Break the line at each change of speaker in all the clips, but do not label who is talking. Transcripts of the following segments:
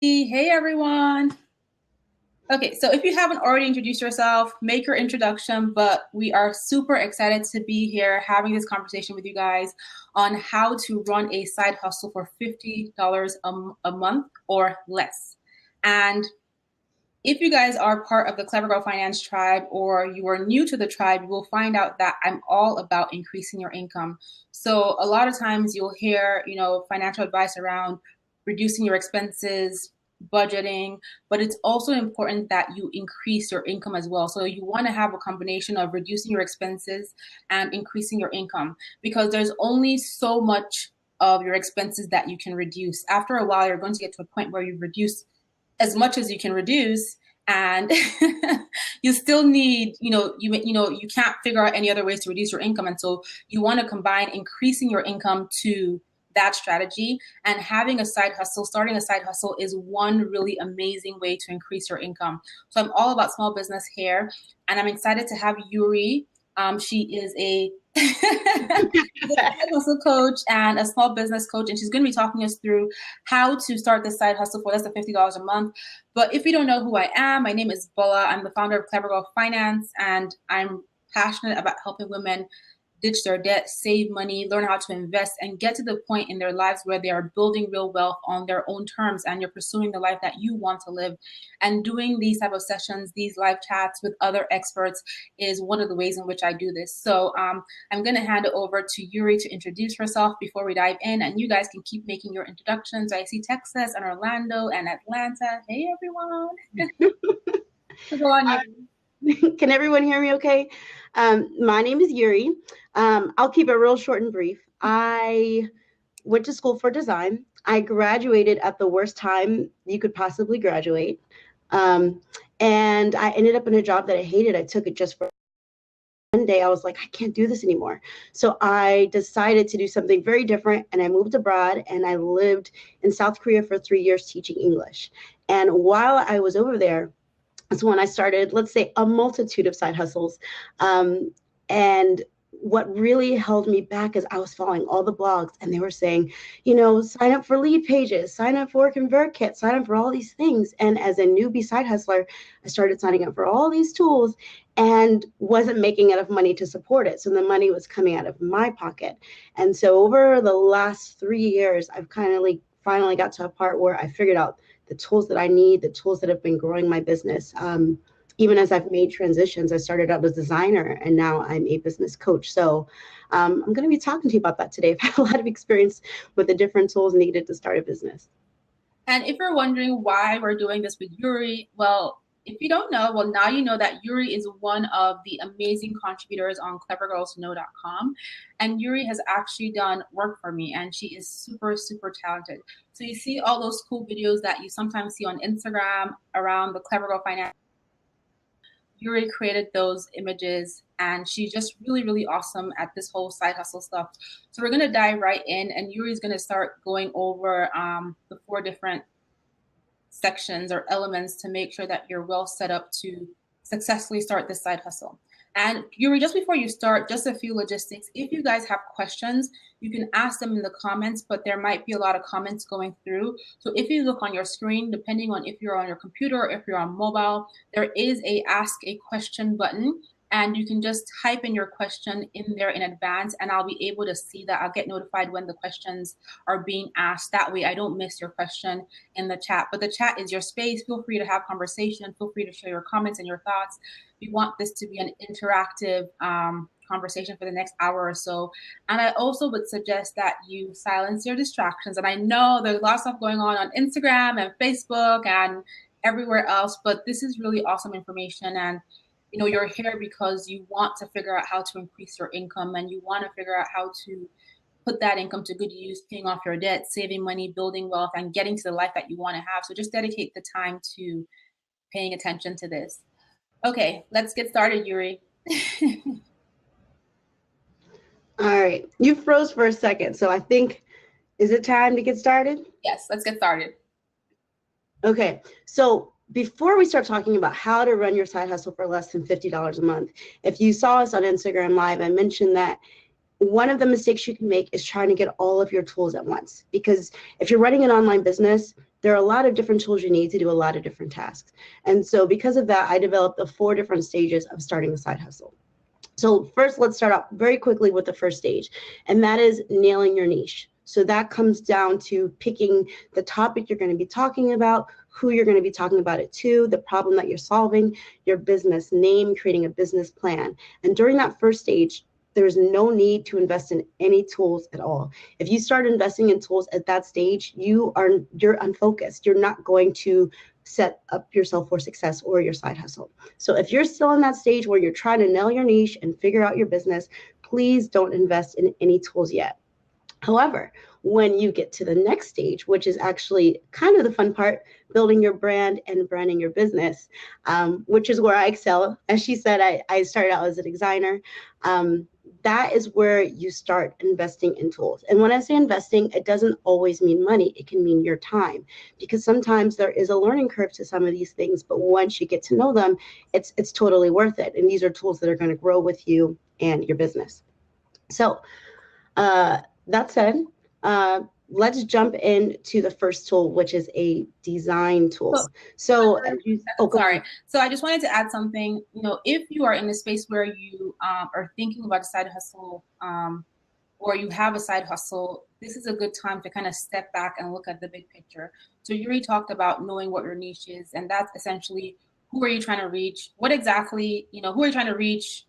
Hey everyone. Okay, so if you haven't already introduced yourself, make your introduction, but we are super excited to be here having this conversation with you guys on how to run a side hustle for $50 a month or less. And if you guys are part of the Clever Girl Finance tribe or you are new to the tribe, you will find out that I'm all about increasing your income. So a lot of times you'll hear, financial advice around reducing your expenses, budgeting, but it's also important that you increase your income as well. So you want to have a combination of reducing your expenses and increasing your income because there's only so much of your expenses that you can reduce. After a while, you're going to get to a point where you've reduced as much as you can reduce and you still need you can't figure out any other ways to reduce your income, and so you want to combine increasing your income to that strategy. And having a side hustle, starting a side hustle, is one really amazing way to increase your income. So I'm all about small business here, and I'm excited to have Yuri. She is a side hustle coach and a small business coach, and she's going to be talking us through how to start this side hustle for less than $50 a month. But if you don't know who I am, my name is Bola. I'm the founder of Clever Girl Finance, and I'm passionate about helping women ditch their debt, save money, learn how to invest, and get to the point in their lives where they are building real wealth on their own terms and you're pursuing the life that you want to live. And doing these type of sessions, these live chats with other experts, is one of the ways in which I do this. So I'm going to hand it over to Yuri to introduce herself before we dive in, and you guys can keep making your introductions. I see Texas and Orlando and Atlanta. Hey, everyone. So go on, Yuri.
Can everyone hear me okay? My name is Yuri. I'll keep it real short and brief. I went to school for design. I graduated at the worst time you could possibly graduate. And I ended up in a job that I hated. I took it just for one day. I was like, I can't do this anymore. So I decided to do something very different, and I moved abroad, and I lived in South Korea for 3 years teaching English. And while I was over there, that's when I started, let's say, a multitude of side hustles. And what really held me back is I was following all the blogs, and they were saying, sign up for lead pages, sign up for ConvertKit, sign up for all these things. And as a newbie side hustler, I started signing up for all these tools and wasn't making enough money to support it. So the money was coming out of my pocket. And so over the last 3 years, I've finally got to a part where I figured out the tools that I need, the tools that have been growing my business. Even as I've made transitions, I started out as a designer, and now I'm a business coach. So I'm going to be talking to you about that today. I've had a lot of experience with the different tools needed to start a business.
And if you're wondering why we're doing this with Yuri, well, if you don't know, well, now you know that Yuri is one of the amazing contributors on clevergirlsknow.com. And Yuri has actually done work for me, and she is super, super talented. So you see all those cool videos that you sometimes see on Instagram around the Clever Girl Finance. Yuri created those images, and she's just really, really awesome at this whole side hustle stuff. So we're going to dive right in, and Yuri's going to start going over the 4 different sections or elements to make sure that you're well set up to successfully start this side hustle. And Yuri, just before you start, just a few logistics. If you guys have questions, you can ask them in the comments, but there might be a lot of comments going through. So if you look on your screen, depending on if you're on your computer or if you're on mobile, there is a ask a question button. And you can just type in your question in there in advance, and I'll be able to see that. I'll get notified when the questions are being asked. That way I don't miss your question in the chat. But the chat is your space. Feel free to have conversation. Feel free to share your comments and your thoughts. We want this to be an interactive conversation for the next hour or so. And I also would suggest that you silence your distractions. And I know there's a lot of stuff going on Instagram and Facebook and everywhere else, but this is really awesome information. And you're here because you want to figure out how to increase your income, and you want to figure out how to put that income to good use, paying off your debt, saving money, building wealth, and getting to the life that you want to have. So just dedicate the time to paying attention to this. Okay, let's get started, Yuri.
All right, you froze for a second, so I think, is it time to get started?
Yes, let's get started.
Okay, so before we start talking about how to run your side hustle for less than $50 a month, if you saw us on Instagram Live, I mentioned that one of the mistakes you can make is trying to get all of your tools at once. Because if you're running an online business, there are a lot of different tools you need to do a lot of different tasks. And so because of that, I developed the 4 different stages of starting a side hustle. So first, let's start off very quickly with the first stage, and that is nailing your niche. So that comes down to picking the topic you're going to be talking about, who you're going to be talking about it to, the problem that you're solving, your business name, creating a business plan. And during that first stage, there's no need to invest in any tools at all. If you start investing in tools at that stage, you're unfocused. You're not going to set up yourself for success or your side hustle. So if you're still in that stage where you're trying to nail your niche and figure out your business, please don't invest in any tools yet. However, when you get to the next stage, which is actually kind of the fun part, building your brand and branding your business, which is where I excel. As she said, I started out as a designer. That is where you start investing in tools. And when I say investing, it doesn't always mean money. It can mean your time, because sometimes there is a learning curve to some of these things. But once you get to know them, it's totally worth it. And these are tools that are going to grow with you and your business. So that said, let's jump into the first tool, which is a design tool. So
I just wanted to add something. If you are in a space where you are thinking about a side hustle, or you have a side hustle, this is a good time to kind of step back and look at the big picture. So you already talked about knowing what your niche is, and that's essentially, who are you trying to reach? What exactly, who are you trying to reach?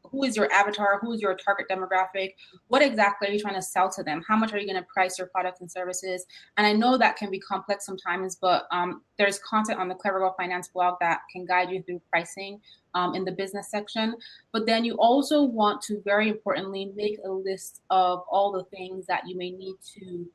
Who is your avatar? Who is your target demographic? What exactly are you trying to sell to them? How much are you going to price your products and services? And I know that can be complex sometimes, but there's content on the Clever Girl Finance blog that can guide you through pricing in the business section. But then you also want to, very importantly, make a list of all the things that you may need to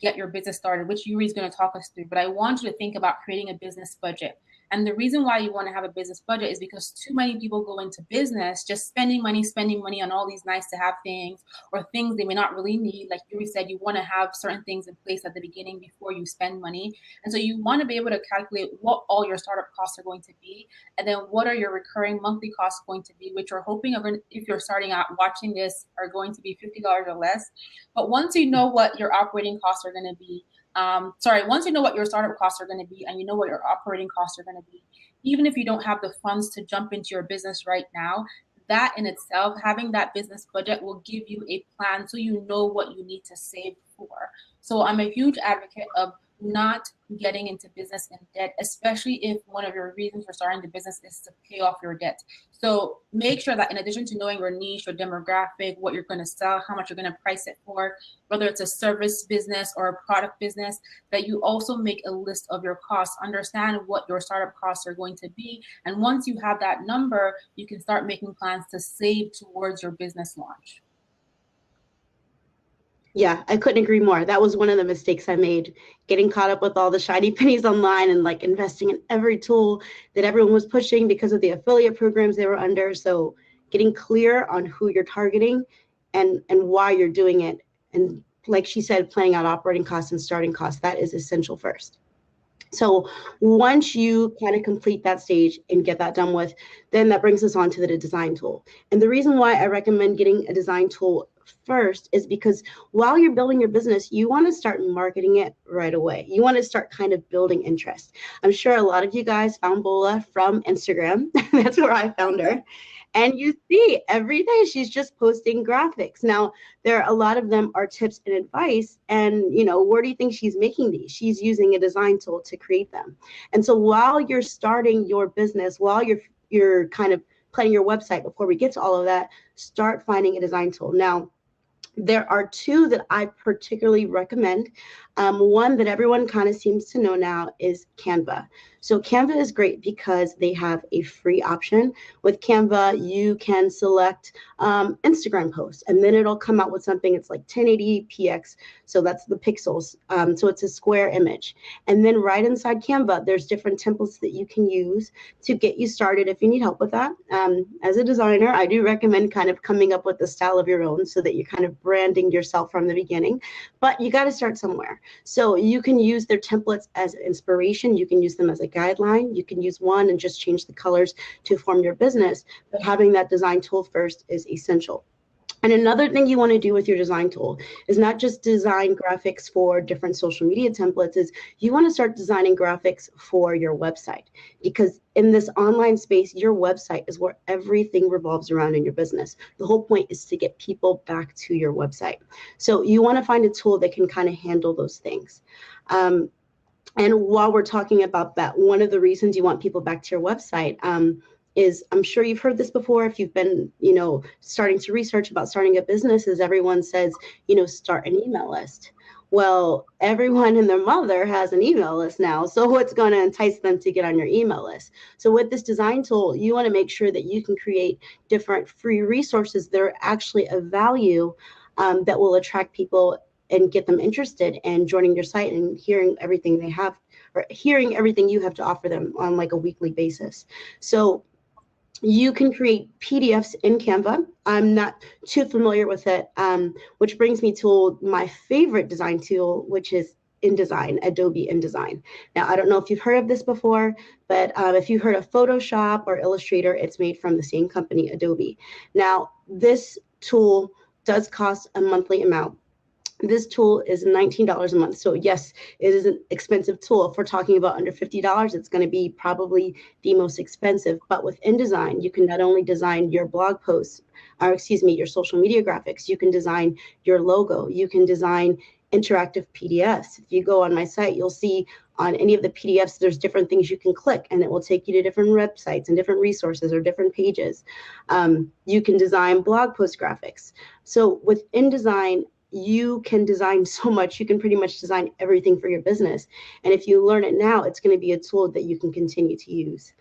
get your business started, which Yuri is going to talk us through. But I want you to think about creating a business budget. And the reason why you want to have a business budget is because too many people go into business just spending money on all these nice to have things, or things they may not really need. Like Yuri said, you want to have certain things in place at the beginning before you spend money. And so you want to be able to calculate what all your startup costs are going to be, and then what are your recurring monthly costs going to be, which you're hoping, if you're starting out watching this, are going to be $50 or less. But once you know what your operating costs are going to be, once you know what your startup costs are going to be and you know what your operating costs are going to be, even if you don't have the funds to jump into your business right now, that in itself, having that business budget will give you a plan so you know what you need to save for. So I'm a huge advocate of not getting into business in debt, especially if one of your reasons for starting the business is to pay off your debt. So make sure that in addition to knowing your niche, your demographic, what you're going to sell, how much you're going to price it for, whether it's a service business or a product business, that you also make a list of your costs, understand what your startup costs are going to be. And once you have that number, you can start making plans to save towards your business launch.
Yeah, I couldn't agree more. That was one of the mistakes I made, getting caught up with all the shiny pennies online and like investing in every tool that everyone was pushing because of the affiliate programs they were under. So getting clear on who you're targeting and why you're doing it. And like she said, planning out operating costs and starting costs, that is essential first. So once you kind of complete that stage and get that done with, then that brings us on to the design tool. And the reason why I recommend getting a design tool first is because while you're building your business, you want to start marketing it right away. You want to start kind of building interest. I'm sure a lot of you guys found Bola from Instagram. That's where I found her. And you see every day she's just posting graphics. Now, a lot of them are tips and advice. And, where do you think she's making these? She's using a design tool to create them. And so while you're starting your business, while you're kind of planning your website, before we get to all of that, start finding a design tool. Now, there are 2 that I particularly recommend. One that everyone kind of seems to know now is Canva. So Canva is great because they have a free option. With Canva, you can select Instagram posts, and then it'll come out with something. It's like 1080px, so that's the pixels. So it's a square image. And then right inside Canva, there's different templates that you can use to get you started if you need help with that. As a designer, I do recommend kind of coming up with a style of your own so that you're kind of branding yourself from the beginning. But you got to start somewhere. So you can use their templates as inspiration. You can use them as a guideline. You can use one and just change the colors to form your business. But having that design tool first is essential. And another thing you want to do with your design tool is not just design graphics for different social media templates, is you want to start designing graphics for your website, because in this online space, your website is where everything revolves around in your business. The whole point is to get people back to your website. So you want to find a tool that can kind of handle those things. And while we're talking about that, one of the reasons you want people back to your website is, I'm sure you've heard this before, if you've been, starting to research about starting a business, is everyone says, start an email list. Well, everyone and their mother has an email list now. So what's going to entice them to get on your email list? So with this design tool, you want to make sure that you can create different free resources that are actually of value, that will attract people and get them interested in joining your site and hearing everything they have, or hearing everything you have to offer them on like a weekly basis. So you can create PDFs in Canva. I'm not too familiar with it, which brings me to my favorite design tool, which is InDesign, Adobe InDesign. Now, I don't know if you've heard of this before, but if you've heard of Photoshop or Illustrator, it's made from the same company, Adobe. Now, this tool does cost a monthly amount. This tool is $19 a month. So yes, it is an expensive tool. If we're talking about under $50, it's going to be probably the most expensive. But with InDesign, you can not only design your blog posts, or excuse me, your social media graphics, you can design your logo, you can design interactive PDFs. If you go on my site, you'll see on any of the PDFs, there's different things you can click, and it will take you to different websites and different resources or different pages. You can design blog post graphics. So with InDesign, you can design so much. You can pretty much design everything for your business. And if you learn it now, it's going to be a tool that you can continue to use.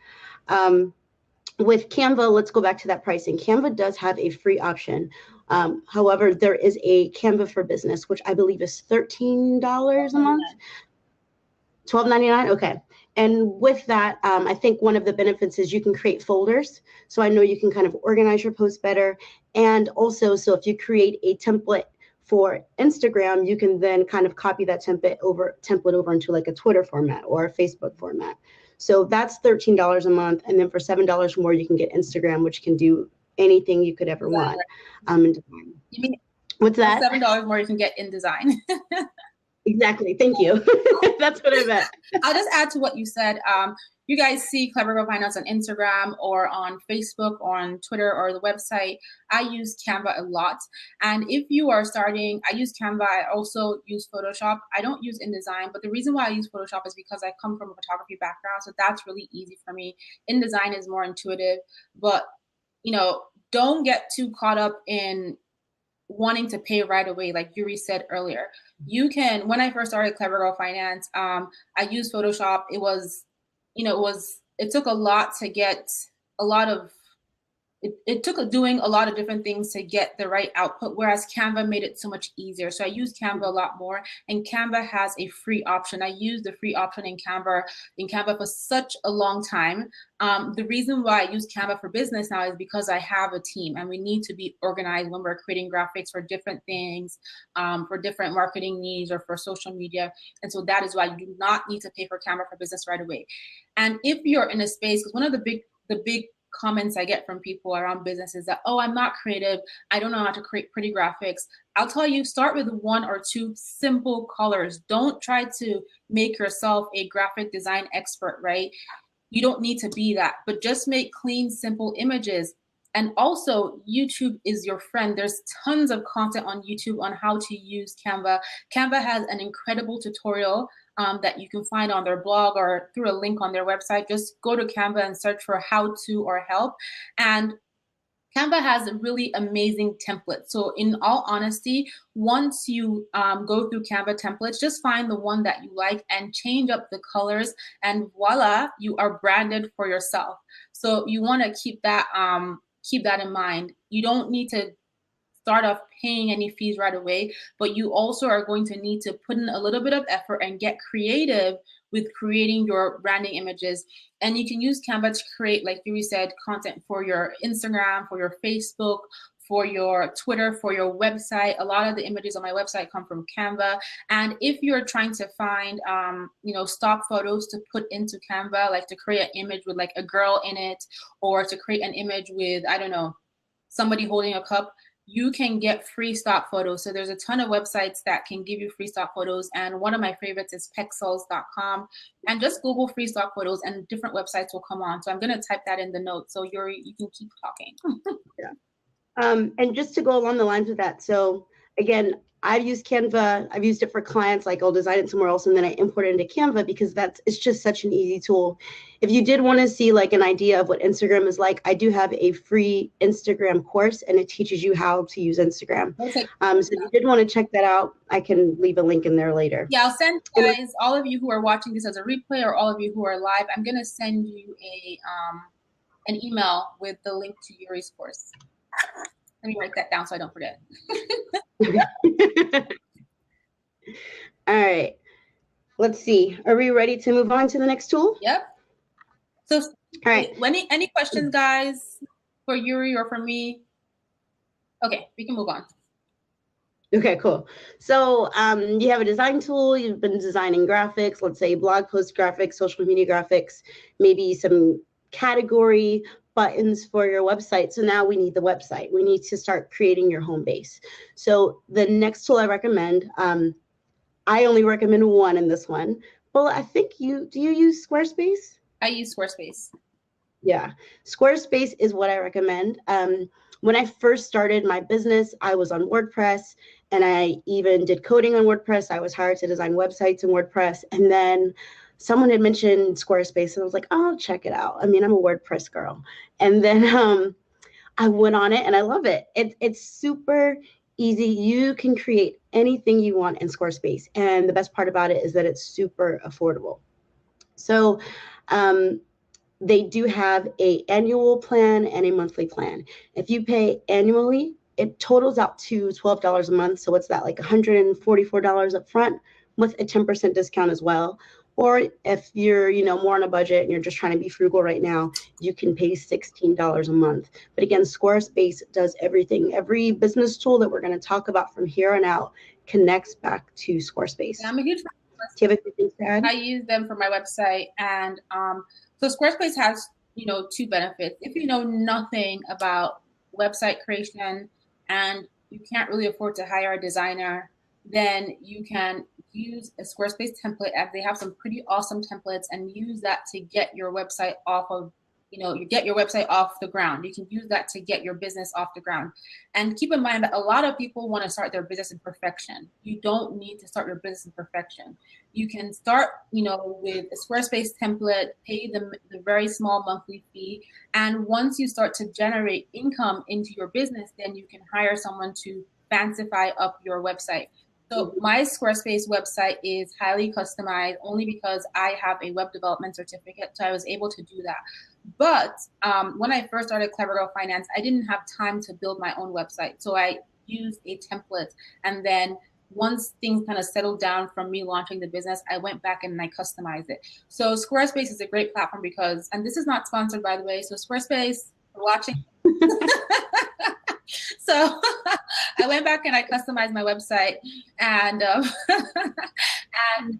With Canva, let's go back to that pricing. Canva does have a free option. However, there is a Canva for Business, which I believe is $13 a month. $12.99. Okay. And with that, I think one of the benefits is you can create folders. So I know you can kind of organize your posts better. And also, so if you create a template for Instagram, you can then kind of copy that template over into like a Twitter format or a Facebook format. So that's $13 a month. And then for $7 more, you can get Instagram, which can do anything you could ever want.
You mean
what's that?
$7 more you can get InDesign.
Exactly. Thank you. That's what I meant.
I'll just add to what you said. You guys see Clever Girl Finance on Instagram or on Facebook or on Twitter or the website. I use Canva a lot. And if you are starting, I use Canva. I also use Photoshop. I don't use InDesign, but the reason why I use Photoshop is because I come from a photography background. So that's really easy for me. InDesign is more intuitive, but don't get too caught up in wanting to pay right away, like Yuri said earlier. You can, when I first started Clever Girl Finance, I used Photoshop. It took a lot to get it took doing a lot of different things to get the right output, whereas Canva made it so much easier. So I use Canva a lot more, and Canva has a free option. I use the free option in Canva for such a long time. The reason why I use Canva for Business now is because I have a team, and we need to be organized when we're creating graphics for different things, for different marketing needs or for social media. And so that is why you do not need to pay for Canva for Business right away. And if you're in a space, because one of the big comments I get from people around business is that, oh, I'm not creative, I don't know how to create pretty graphics. I'll tell you, start with 1 or 2 simple colors. Don't try to make yourself a graphic design expert, right? You don't need to be that, but just make clean, simple images. And also, YouTube is your friend. There's tons of content on YouTube on how to use Canva. Canva has an incredible tutorial that you can find on their blog or through a link on their website. Just go to Canva and search for how to or help. And Canva has a really amazing template. So in all honesty, once you go through Canva templates, just find the one that you like and change up the colors, and voila, you are branded for yourself. So you want to keep that in mind. You don't need to start off paying any fees right away, but you also are going to need to put in a little bit of effort and get creative with creating your branding images. And you can use Canva to create, like Yuri said, content for your Instagram, for your Facebook, for your Twitter, for your website. A lot of the images on my website come from Canva. And if you're trying to find, stock photos to put into Canva, like to create an image with like a girl in it, or to create an image with, I don't know, somebody holding a cup, you can get free stock photos. So there's a ton of websites that can give you free stock photos. And one of my favorites is pexels.com. And just Google free stock photos and different websites will come on. So I'm going to type that in the notes so you can keep talking.
Yeah. And just to go along the lines of that, so again, I've used Canva. I've used it for clients, like I'll design it somewhere else and then I import it into Canva because it's just such an easy tool. If you did want to see like an idea of what Instagram is like, I do have a free Instagram course and it teaches you how to use Instagram.
Okay.
So if you did want to check that out, I can leave a link in there later.
Yeah, I'll send guys, all of you who are watching this as a replay or all of you who are live, I'm going to send you an email with the link to Yuri's course. Let me write that down so I don't forget.
All right. Let's see. Are we ready to move on to the next tool?
Yep. So,
all right.
Any questions, guys, for Yuri or for me? Okay, we can move on.
Okay, cool. So you have a design tool. You've been designing graphics, let's say blog post graphics, social media graphics, maybe some category buttons for your website. So now we need the website. We need to start creating your home base. So the next tool I recommend, I only recommend one in this one. Well, I think do you use Squarespace?
I use Squarespace.
Yeah, Squarespace is what I recommend. When I first started my business, I was on WordPress and I even did coding on WordPress. I was hired to design websites in WordPress. And then someone had mentioned Squarespace and I was like, oh, I'll check it out. I mean, I'm a WordPress girl. And then I went on it and I love it. It's super easy. You can create anything you want in Squarespace. And the best part about it is that it's super affordable. So they do have an annual plan and a monthly plan. If you pay annually, it totals out to $12 a month. So what's that, like $144 up front with a 10% discount as well. Or if you're, more on a budget and you're just trying to be frugal right now, you can pay $16 a month. But again, Squarespace does everything. Every business tool that we're going to talk about from here on out connects back to Squarespace.
Yeah, I'm a huge fan of Squarespace.
Do you have anything to add?
I use them for my website, and so Squarespace has, two benefits. If you know nothing about website creation and you can't really afford to hire a designer, then you can use a Squarespace template, and they have some pretty awesome templates, and use that to get your website off of, you get your website off the ground. You can use that to get your business off the ground. And keep in mind that a lot of people want to start their business in perfection. You don't need to start your business in perfection. You can start, with a Squarespace template, pay the very small monthly fee. And once you start to generate income into your business, then you can hire someone to fancify up your website. So my Squarespace website is highly customized only because I have a web development certificate. So I was able to do that. But when I first started Clever Girl Finance, I didn't have time to build my own website. So I used a template. And then once things kind of settled down from me launching the business, I went back and I customized it. So Squarespace is a great platform because, and this is not sponsored, by the way. So Squarespace, for watching. So I went back and I customized my website, and and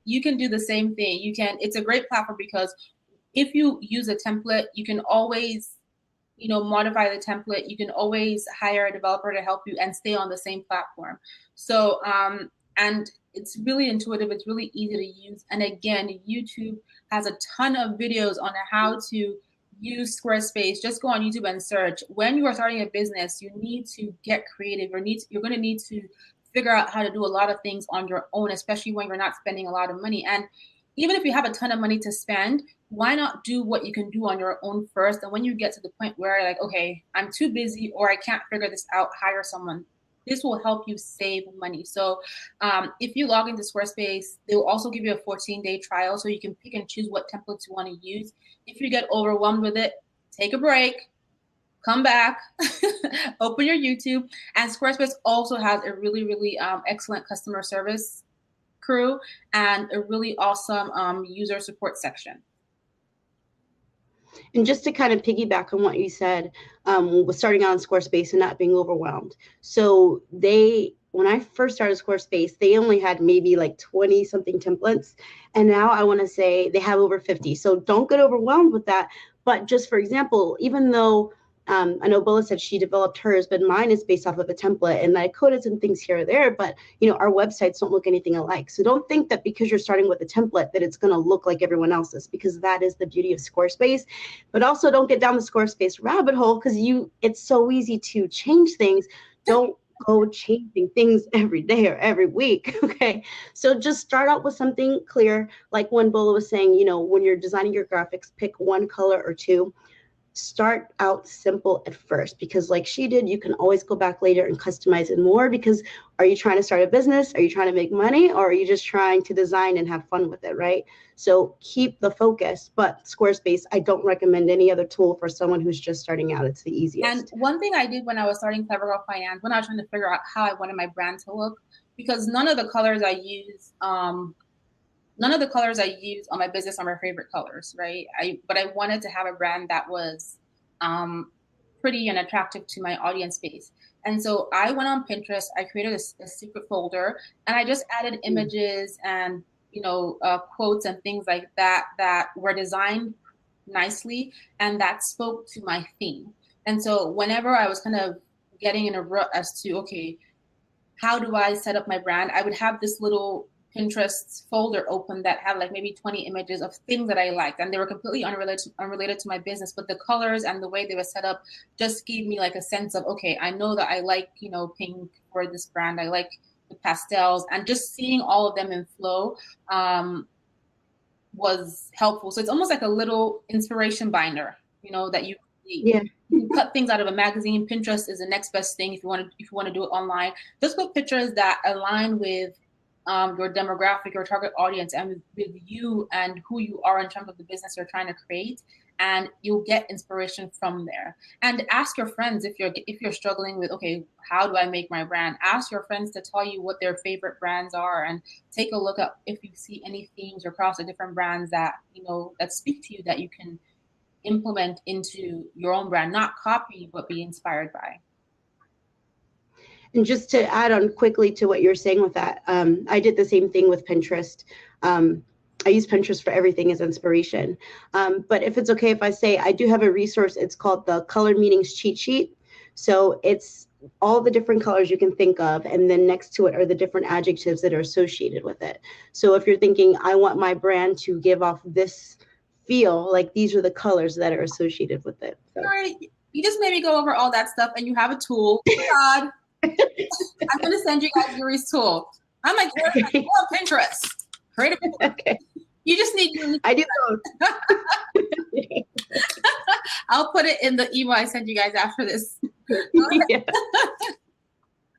you can do the same thing. It's a great platform because if you use a template, you can always, modify the template. You can always hire a developer to help you and stay on the same platform. So and it's really intuitive. It's really easy to use. And again, YouTube has a ton of videos on how to use Squarespace. Just go on YouTube and search. When you are starting a business, you need to get creative. You're going to need to figure out how to do a lot of things on your own, especially when you're not spending a lot of money. And even if you have a ton of money to spend, why not do what you can do on your own first? And when you get to the point where like, okay, I'm too busy or I can't figure this out, hire someone. This will help you save money. So if you log into Squarespace, they will also give you a 14-day trial so you can pick and choose what templates you want to use. If you get overwhelmed with it, take a break, come back, open your YouTube. And Squarespace also has a really, really excellent customer service crew and a really awesome user support section.
And just to kind of piggyback on what you said, with starting out on Squarespace and not being overwhelmed. So when I first started Squarespace, they only had maybe like 20 something templates. And now I want to say they have over 50. So don't get overwhelmed with that. But just for example, even though I know Bola said she developed hers, but mine is based off of a template, and I coded some things here or there, but our websites don't look anything alike. So don't think that because you're starting with a template that it's going to look like everyone else's, because that is the beauty of Squarespace. But also don't get down the Squarespace rabbit hole, because it's so easy to change things. Don't go changing things every day or every week. Okay. So just start out with something clear. Like when Bola was saying, when you're designing your graphics, pick one color or two. Start out simple at first, because like she did, you can always go back later and customize it more. Because are you trying to start a business? Are you trying to make money? Or are you just trying to design and have fun with it, right? So keep the focus. But Squarespace, I don't recommend any other tool for someone who's just starting out. It's the easiest.
And one thing I did when I was starting Clever Girl Finance, when I was trying to figure out how I wanted my brand to look, because none of the colors I use on my business are my favorite colors, right? But I wanted to have a brand that was pretty and attractive to my audience base. And so I went on Pinterest, I created a secret folder, and I just added images and quotes and things like that were designed nicely and that spoke to my theme. And so whenever I was kind of getting in a rut as to, okay, how do I set up my brand? I would have this little Pinterest folder open that had like maybe 20 images of things that I liked, and they were completely unrelated to my business, but the colors and the way they were set up just gave me like a sense of, okay, I know that I like, pink for this brand. I like the pastels, and just seeing all of them in flow was helpful. So it's almost like a little inspiration binder, that you can cut things out of a magazine. Pinterest is the next best thing if you want to do it online. Just put pictures that align with your demographic, your target audience, and with you and who you are in terms of the business you're trying to create, and you'll get inspiration from there. And ask your friends if you're struggling with, okay, how do I make my brand? Ask your friends to tell you what their favorite brands are, and take a look up if you see any themes across the different brands that that speak to you, that you can implement into your own brand, not copy but be inspired by.
And just to add on quickly to what you're saying with that, I did the same thing with Pinterest. I use Pinterest for everything as inspiration. But if it's okay if I say, I do have a resource, it's called the Color Meanings Cheat Sheet. So it's all the different colors you can think of, and then next to it are the different adjectives that are associated with it. So if you're thinking, I want my brand to give off this feel, like these are the colors that are associated with it. So.
All right, you just made me go over all that stuff, and you have a tool. Oh God. I'm going to send you guys Yuri's tool. I'm like, on Pinterest. Create a
okay.
You just need.
I do both.
I'll put it in the email I send you guys after this.
Yeah.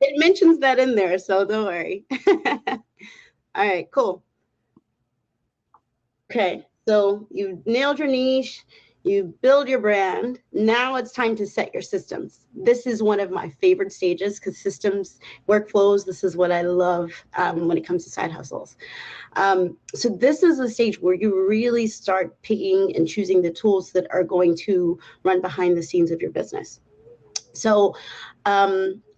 It mentions that in there, so don't worry. All right, cool. Okay, so you nailed your niche. You build your brand. Now it's time to set your systems. This is one of my favorite stages, because systems, workflows, this is what I love when it comes to side hustles. So this is a stage where you really start picking and choosing the tools that are going to run behind the scenes of your business. So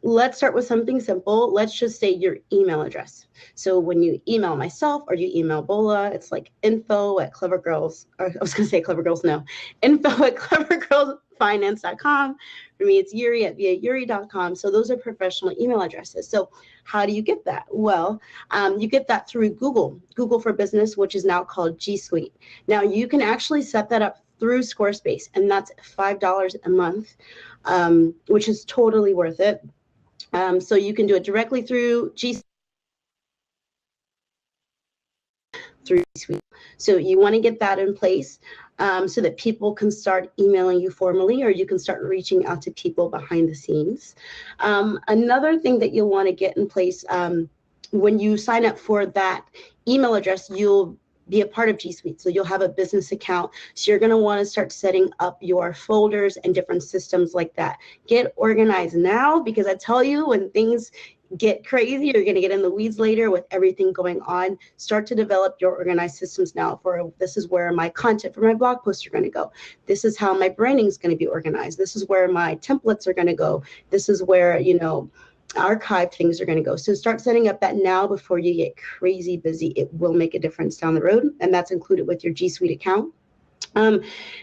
let's start with something simple. Let's just say your email address. So when you email myself or you email Bola, it's like info@clevergirls, or I was going to say Clever Girls, no, info@clevergirlsfinance.com. For me, it's Yuri@viayuri.com. So those are professional email addresses. So how do you get that? Well, you get that through Google for Business, which is now called G Suite. Now you can actually set that up through Squarespace, and that's $5 a month, which is totally worth it. So you can do it directly through G Suite. So you want to get that in place so that people can start emailing you formally, or you can start reaching out to people behind the scenes. Another thing that you'll want to get in place when you sign up for that email address, you'll be a part of G Suite. So you'll have a business account. So you're going to want to start setting up your folders and different systems like that. Get organized now, because I tell you, when things get crazy, you're going to get in the weeds later with everything going on. Start to develop your organized systems now. For this is where my content for my blog posts are going to go. This is how my branding is going to be organized. This is where my templates are going to go. This is where, archive things are going to go. So start setting up that now before you get crazy busy. It will make a difference down the road, and that's included with your G Suite account.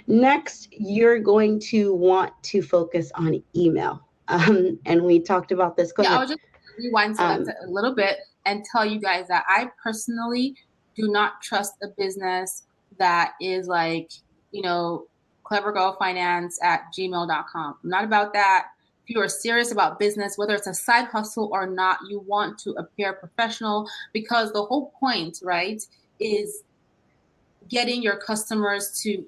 Next, you're going to want to focus on email. And we talked about this. Go
Yeah, I
ahead.
would just rewind so that's a little bit and tell you guys that I personally do not trust a business that is like, you know, clevergirlfinance@gmail.com. I'm not about that. If you are serious about business, whether it's a side hustle or not, you want to appear professional because the whole point, right, is getting your customers to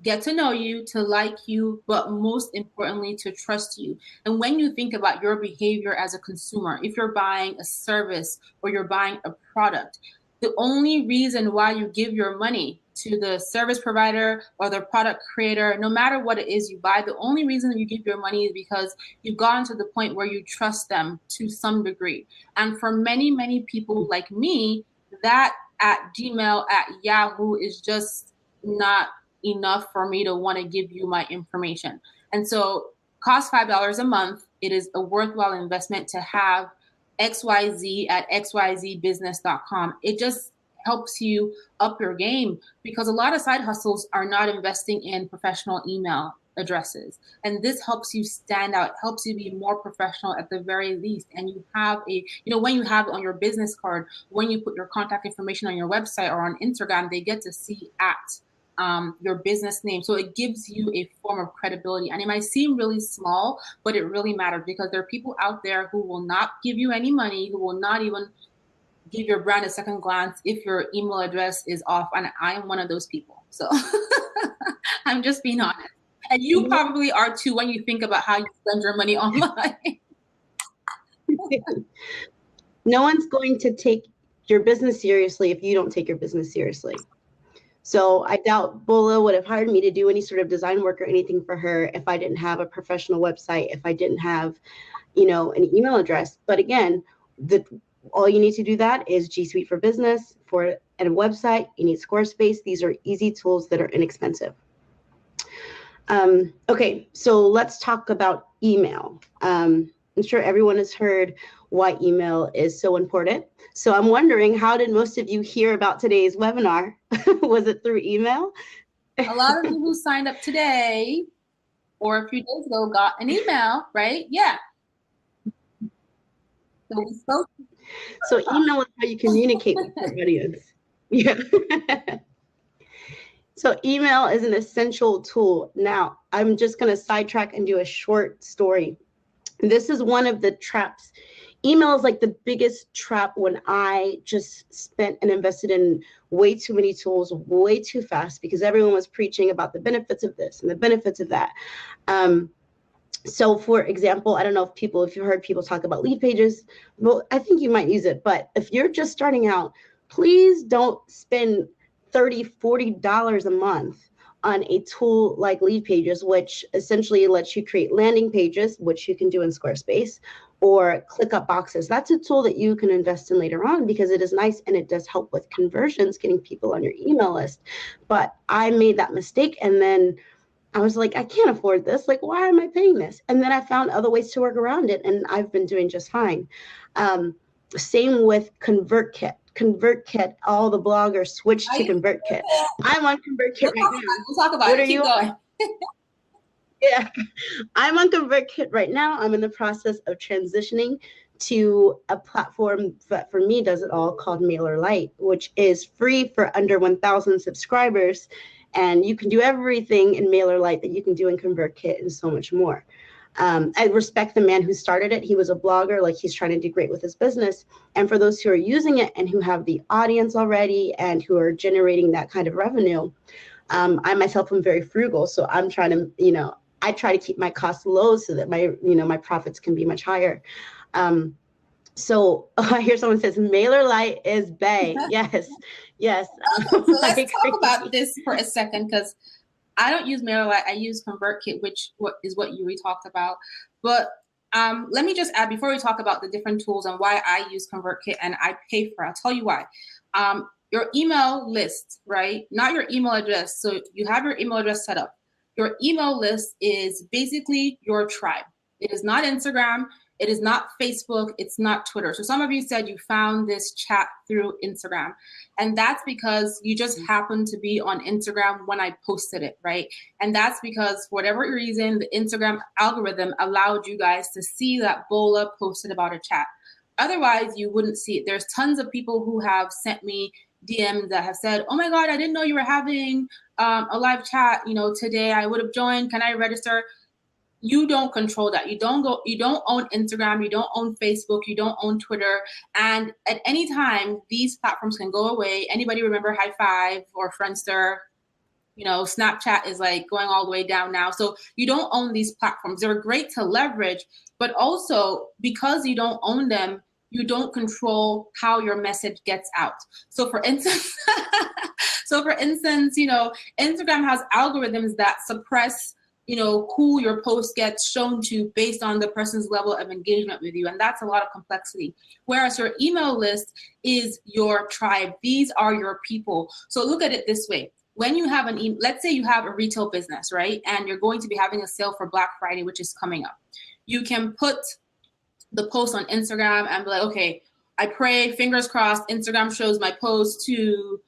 get to know you, to like you, but most importantly, to trust you. And when you think about your behavior as a consumer, if you're buying a service or you're buying a product, the only reason why you give your money to the service provider or the product creator, no matter what it is you buy, the only reason you give your money is because you've gotten to the point where you trust them to some degree. And for many, many people like me, that at Gmail, at Yahoo is just not enough for me to want to give you my information. And so cost $5 a month. It is a worthwhile investment to have XYZ at xyzbusiness.com. It just helps you up your game because a lot of side hustles are not investing in professional email addresses. And this helps you stand out, helps you be more professional at the very least. And you have when you have on your business card, when you put your contact information on your website or on Instagram, they get to see at your business name. So it gives you a form of credibility. And it might seem really small, but it really matters because there are people out there who will not give you any money, who will not even give your brand a second glance if your email address is off. And I am one of those people. So I'm just being honest. And you probably are too when you think about how you spend your money online.
No one's going to take your business seriously if you don't take your business seriously. So I doubt Bola would have hired me to do any sort of design work or anything for her if I didn't have a professional website, if I didn't have, an email address. But again, all you need to do that is G Suite for Business and a website. You need Squarespace. These are easy tools that are inexpensive. Okay, so let's talk about email. I'm sure everyone has heard why email is so important. So I'm wondering, how did most of you hear about today's webinar? Was it through email?
A lot of you who signed up today or a few days ago got an email, right? Yeah. So we spoke.
So email is how you communicate with your audience. Yeah. So email is an essential tool. Now, I'm just going to sidetrack and do a short story. This is one of the traps. Email is like the biggest trap when I just spent and invested in way too many tools way too fast because everyone was preaching about the benefits of this and the benefits of that. So for example, I don't know if you've heard people talk about lead pages. Well, I think you might use it, but if you're just starting out, please don't spend $30, $40 a month on a tool like Lead Pages, which essentially lets you create landing pages, which you can do in Squarespace, or ClickUp boxes. That's a tool that you can invest in later on because it is nice and it does help with conversions, getting people on your email list. But I made that mistake and then I was like, I can't afford this. Like, why am I paying this? And then I found other ways to work around it and I've been doing just fine. Same with ConvertKit. ConvertKit, all the bloggers switched to ConvertKit. I'm on ConvertKit right now.
We'll talk about it. Keep going.
Yeah, I'm on ConvertKit right now. I'm in the process of transitioning to a platform that for me does it all called MailerLite, which is free for under 1,000 subscribers. And you can do everything in MailerLite that you can do in ConvertKit and so much more. I respect the man who started it. He was a blogger, like he's trying to do great with his business. And for those who are using it and who have the audience already and who are generating that kind of revenue, I myself am very frugal. So I'm trying to, I try to keep my costs low so that my profits can be much higher. So I hear someone says MailerLite is bae. Yes, yes.
So let's talk about this for a second because I don't use MailerLite. I use ConvertKit, which is what Yuri talked about. But let me just add before we talk about the different tools and why I use ConvertKit and I pay for it. I'll tell you why. Your email list, right? Not your email address. So you have your email address set up. Your email list is basically your tribe. It is not Instagram. It is not Facebook, it's not Twitter. So some of you said you found this chat through Instagram, and that's because you just happened to be on Instagram when I posted it, right? And that's because for whatever reason, the Instagram algorithm allowed you guys to see that Bola posted about a chat. Otherwise, you wouldn't see it. There's tons of people who have sent me DMs that have said, oh my God, I didn't know you were having a live chat, today. I would have joined. Can I register? You don't control that. You don't own Instagram, you don't own Facebook, you don't own Twitter. And at any time, these platforms can go away. Anybody remember High Five or Friendster? Snapchat is like going all the way down now. So you don't own these platforms. They're great to leverage, but also because you don't own them, you don't control how your message gets out. So for instance, Instagram has algorithms that suppress who your post gets shown to based on the person's level of engagement with you. And that's a lot of complexity. Whereas your email list is your tribe. These are your people. So look at it this way. When you have let's say you have a retail business, right? And you're going to be having a sale for Black Friday, which is coming up. You can put the post on Instagram and be like, okay, I pray, fingers crossed, Instagram shows my post to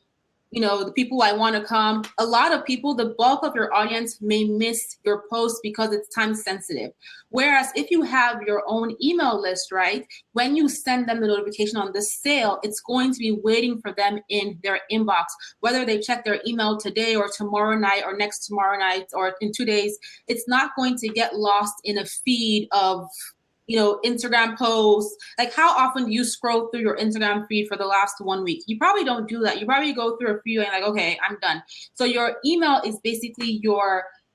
the people I want to come. A lot of people, the bulk of your audience may miss your post because it's time sensitive. Whereas if you have your own email list, right, when you send them the notification on the sale, it's going to be waiting for them in their inbox, whether they check their email today or tomorrow night or next tomorrow night or in 2 days. It's not going to get lost in a feed of Instagram posts. Like, how often do you scroll through your Instagram feed for the last 1 week? You probably don't do that. You probably go through a few and like, okay, I'm done. So your email is basically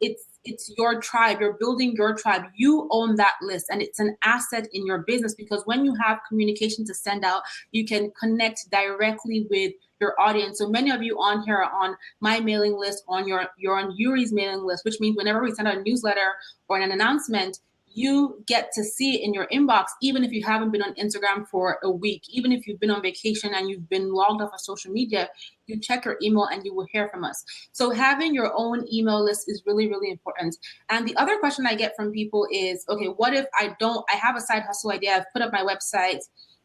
it's your tribe. You're building your tribe. You own that list, and it's an asset in your business because when you have communication to send out, you can connect directly with your audience. So many of you on here are on my mailing list, you're on Yuri's mailing list, which means whenever we send out a newsletter or an announcement, you get to see it in your inbox, even if you haven't been on Instagram for a week, even if you've been on vacation and you've been logged off of social media, you check your email and you will hear from us. So having your own email list is really, really important. And the other question I get from people is, okay, what if I have a side hustle idea, I've put up my website,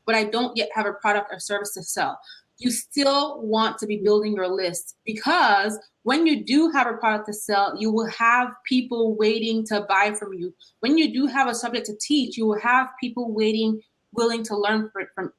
but I don't yet have a product or service to sell? You still want to be building your list, because when you do have a product to sell, you will have people waiting to buy from you. When you do have a subject to teach, you will have people waiting, willing to learn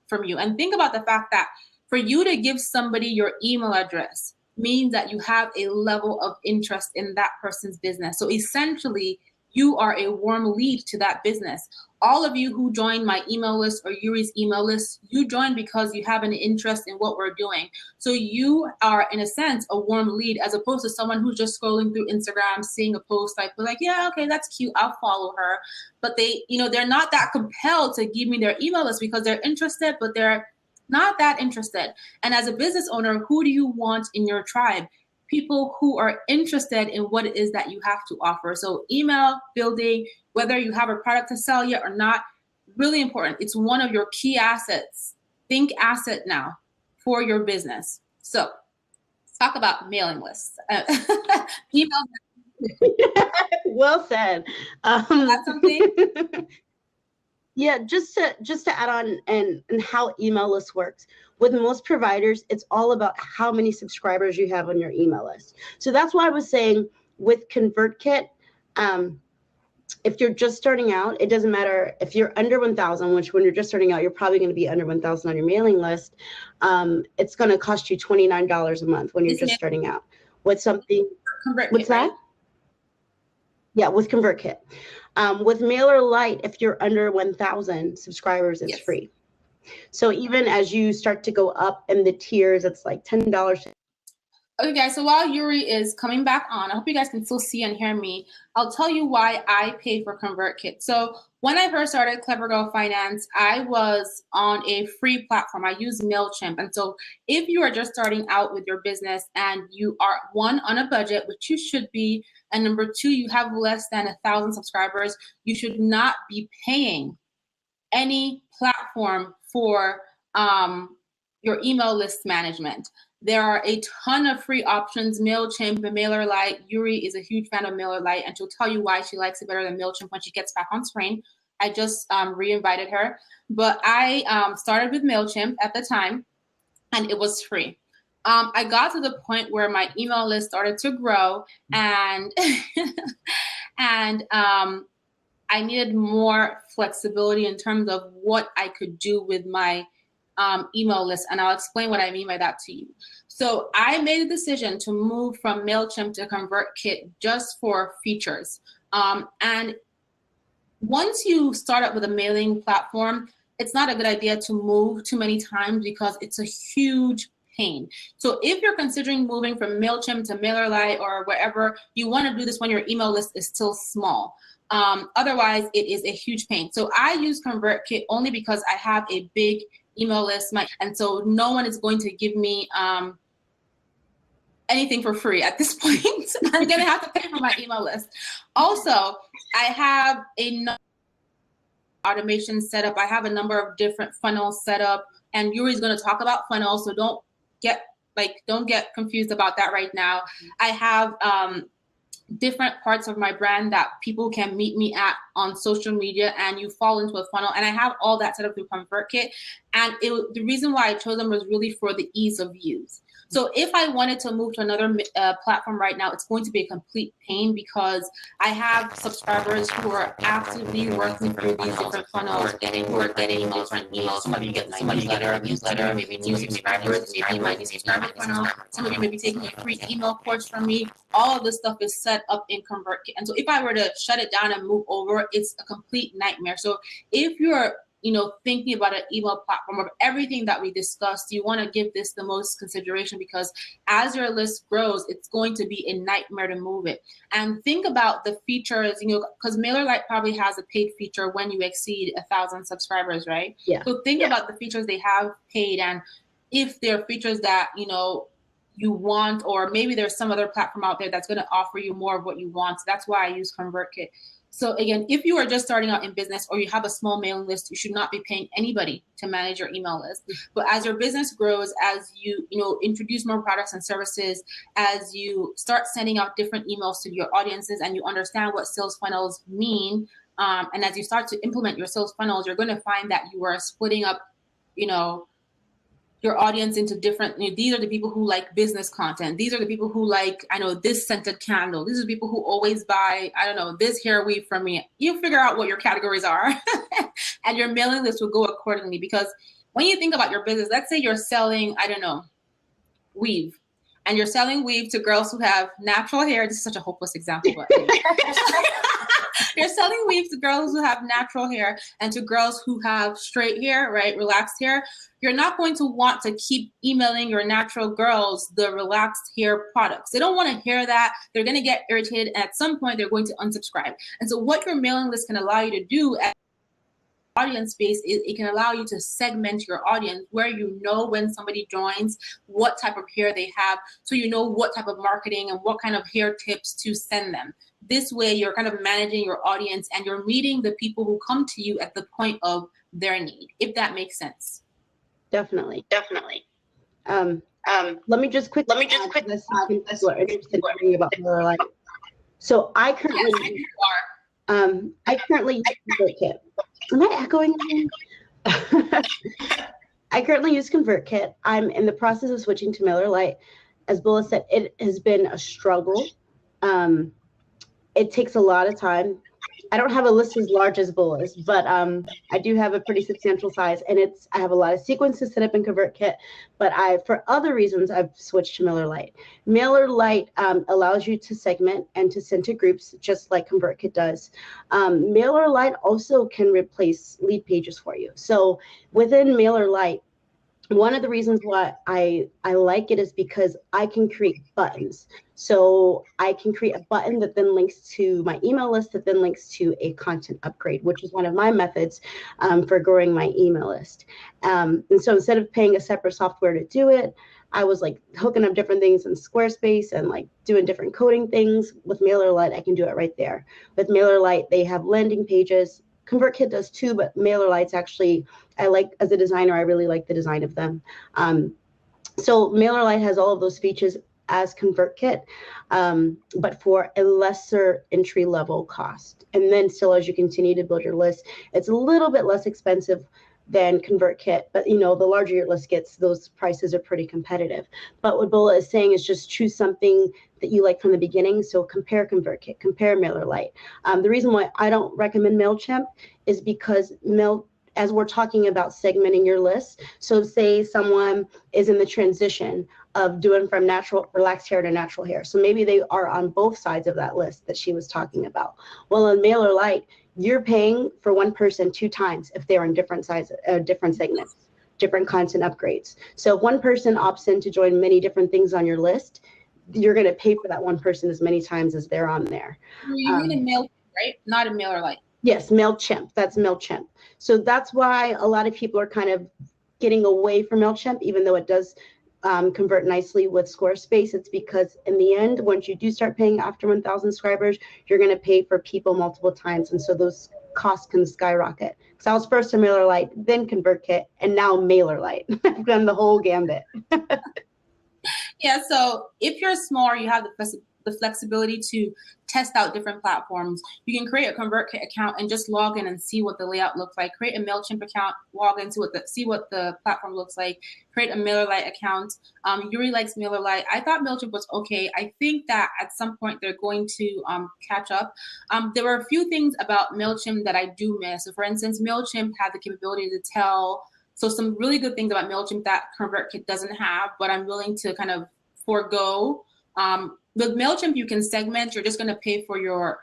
from you. And think about the fact that for you to give somebody your email address means that you have a level of interest in that person's business. So essentially, you are a warm lead to that business. All of you who join my email list or Yuri's email list, you join because you have an interest in what we're doing. So you are, in a sense, a warm lead, as opposed to someone who's just scrolling through Instagram, seeing a post like, yeah, okay, that's cute, I'll follow her. But they're not that compelled to give me their email list because they're interested, but they're not that interested. And as a business owner, who do you want in your tribe? People who are interested in what it is that you have to offer. So email building, whether you have a product to sell yet or not, really important. It's one of your key assets. Think asset now for your business. So let's talk about mailing lists. Email.
Well said.
That's something.
Yeah, just to add on and how email list works. With most providers, it's all about how many subscribers you have on your email list. So that's why I was saying with ConvertKit, if you're just starting out, it doesn't matter if you're under 1,000, which when you're just starting out, you're probably going to be under 1,000 on your mailing list. It's going to cost you $29 a month when you're just starting out. With something, what's that? Yeah, with ConvertKit. With MailerLite, if you're under 1,000 subscribers, it's free. So even as you start to go up in the tiers, it's like $10.
Okay, guys, so while Yuri is coming back on, I hope you guys can still see and hear me. I'll tell you why I pay for ConvertKit. So when I first started Clever Girl Finance, I was on a free platform. I use MailChimp. And so if you are just starting out with your business and you are, one, on a budget, which you should be, and number two, you have less than 1,000 subscribers, you should not be paying any platform for your email list management. There are a ton of free options, MailChimp and MailerLite. Yuri is a huge fan of MailerLite, and she'll tell you why she likes it better than MailChimp when she gets back on screen. I just re-invited her. But I started with MailChimp at the time, and it was free. I got to the point where my email list started to grow, and and I needed more flexibility in terms of what I could do with my email list. And I'll explain what I mean by that to you. So I made a decision to move from MailChimp to ConvertKit just for features. And once you start up with a mailing platform, it's not a good idea to move too many times because it's a huge pain. So if you're considering moving from MailChimp to MailerLite or wherever, you want to do this when your email list is still small. Otherwise, it is a huge pain. So I use ConvertKit only because I have a big email list, and so no one is going to give me anything for free at this point. I'm gonna have to pay for my email list. Also, I have a automation set up. I have a number of different funnels set up, and Yuri's gonna talk about funnels, so don't get confused about that right now. I have different parts of my brand that people can meet me at on social media, and you fall into a funnel, and I have all that set up through ConvertKit. And the reason why I chose them was really for the ease of use. So if I wanted to move to another platform right now, it's going to be a complete pain because I have subscribers who are actively working through these different funnels, who are getting different emails. Some of you get my newsletter, maybe new subscribers, maybe my new subscriber funnel. Some of you may be taking a free email course from me. All of this stuff is set up in ConvertKit. And so if I were to shut it down and move over, it's a complete nightmare. So if you're thinking about an email platform of everything that we discussed, you want to give this the most consideration because as your list grows, it's going to be a nightmare to move it. And think about the features, because MailerLite probably has a paid feature when you exceed 1,000 subscribers, right?
Yeah.
So think about the features they have paid, and if there are features that, you want, or maybe there's some other platform out there that's going to offer you more of what you want. So that's why I use ConvertKit. So again, if you are just starting out in business or you have a small mailing list, you should not be paying anybody to manage your email list. But as your business grows, as you introduce more products and services, as you start sending out different emails to your audiences and you understand what sales funnels mean, and as you start to implement your sales funnels, you're going to find that you are splitting up, your audience into different, these are the people who like business content. These are the people who like, this scented candle. These are the people who always buy, this hair weave from me. You figure out what your categories are and your mailing list will go accordingly. Because when you think about your business, let's say you're selling, weave. And you're selling weave to girls who have natural hair. This is such a hopeless example, but you're selling weave to girls who have natural hair and to girls who have straight hair, right? Relaxed hair. You're not going to want to keep emailing your natural girls the relaxed hair products. They don't want to hear that. They're going to get irritated. And at some point, they're going to unsubscribe. And so what your mailing list can allow you to do at audience space is it can allow you to segment your audience where when somebody joins, what type of hair they have, so what type of marketing and what kind of hair tips to send them. This way, you're kind of managing your audience and you're meeting the people who come to you at the point of their need, if that makes sense.
Definitely. Let me just quickly this people are interested in hearing about MailerLite. So I currently use ConvertKit. Am I echoing? I currently use ConvertKit. I'm in the process of switching to MailerLite. As Bula said, it has been a struggle. It takes a lot of time. I don't have a list as large as Bula's, but I do have a pretty substantial size, and I have a lot of sequences set up in ConvertKit, but for other reasons, I've switched to MailerLite. MailerLite allows you to segment and to send to groups just like ConvertKit does. MailerLite also can replace lead pages for you. So within MailerLite, one of the reasons why I like it is because I can create buttons. So I can create a button that then links to my email list, that then links to a content upgrade, which is one of my methods for growing my email list. And so instead of paying a separate software to do it, I was like hooking up different things in Squarespace and like doing different coding things. With MailerLite, I can do it right there. With MailerLite, they have landing pages. ConvertKit does too, but MailerLite's actually, as a designer, I really like the design of them. So MailerLite has all of those features as ConvertKit, but for a lesser entry level cost. And then still, as you continue to build your list, it's a little bit less expensive than ConvertKit, but the larger your list gets, those prices are pretty competitive. But what Bola is saying is just choose something that you like from the beginning. So compare ConvertKit, compare MailerLite. The reason why I don't recommend MailChimp is because as we're talking about segmenting your list, so say someone is in the transition of doing from natural relaxed hair to natural hair, so maybe they are on both sides of that list that she was talking about. Well, on MailerLite, you're paying for one person 2 times if they're in different sizes, different segments, different content upgrades. So if one person opts in to join many different things on your list, you're going to pay for that one person as many times as they're on there.
You mean in MailChimp, right? Not in MailerLite.
Yes, MailChimp. That's MailChimp. So that's why a lot of people are kind of getting away from MailChimp, even though it does convert nicely with Squarespace. It's because in the end, once you do start paying after 1,000 subscribers, you're going to pay for people multiple times. And so those costs can skyrocket. Because I was first to MailerLite, then ConvertKit, and now MailerLite. I've done the whole gambit.
Yeah, so if you're small, you have the flexibility to test out different platforms. You can create a ConvertKit account and just log in and see what the layout looks like. Create a MailChimp account, log into it, see what the platform looks like. Create a MailerLite account. Yuri likes MailerLite. I thought MailChimp was okay. I think that at some point they're going to catch up. There were a few things about MailChimp that I do miss. So for instance, MailChimp had the capability to tell, so some really good things about MailChimp that ConvertKit doesn't have, but I'm willing to kind of forego. With MailChimp, you can segment. You're just going to pay for your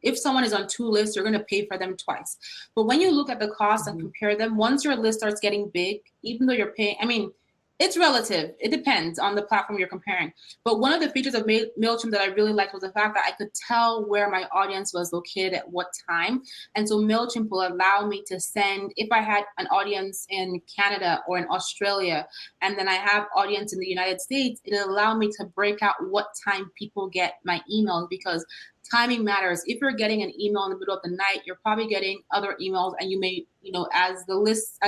if someone is on 2 lists, you're going to pay for them twice. But when you look at the costs and compare them, once your list starts getting big, even though you're paying, I mean, it's relative. It depends on the platform you're comparing. But one of the features of MailChimp that I really liked was the fact that I could tell where my audience was located at what time. And so MailChimp will allow me to send, if I had an audience in Canada or in Australia, and then I have audience in the United States, it'll allow me to break out what time people get my emails, because timing matters. If you're getting an email in the middle of the night, you're probably getting other emails, and you may, as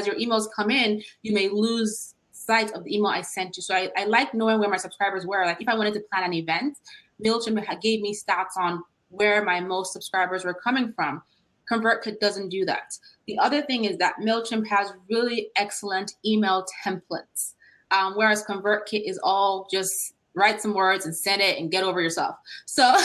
your emails come in, you may lose sight of the email I sent you. So I like knowing where my subscribers were. Like if I wanted to plan an event, MailChimp gave me stats on where my most subscribers were coming from. ConvertKit doesn't do that. The other thing is that MailChimp has really excellent email templates, whereas ConvertKit is all just write some words and send it and get over yourself. So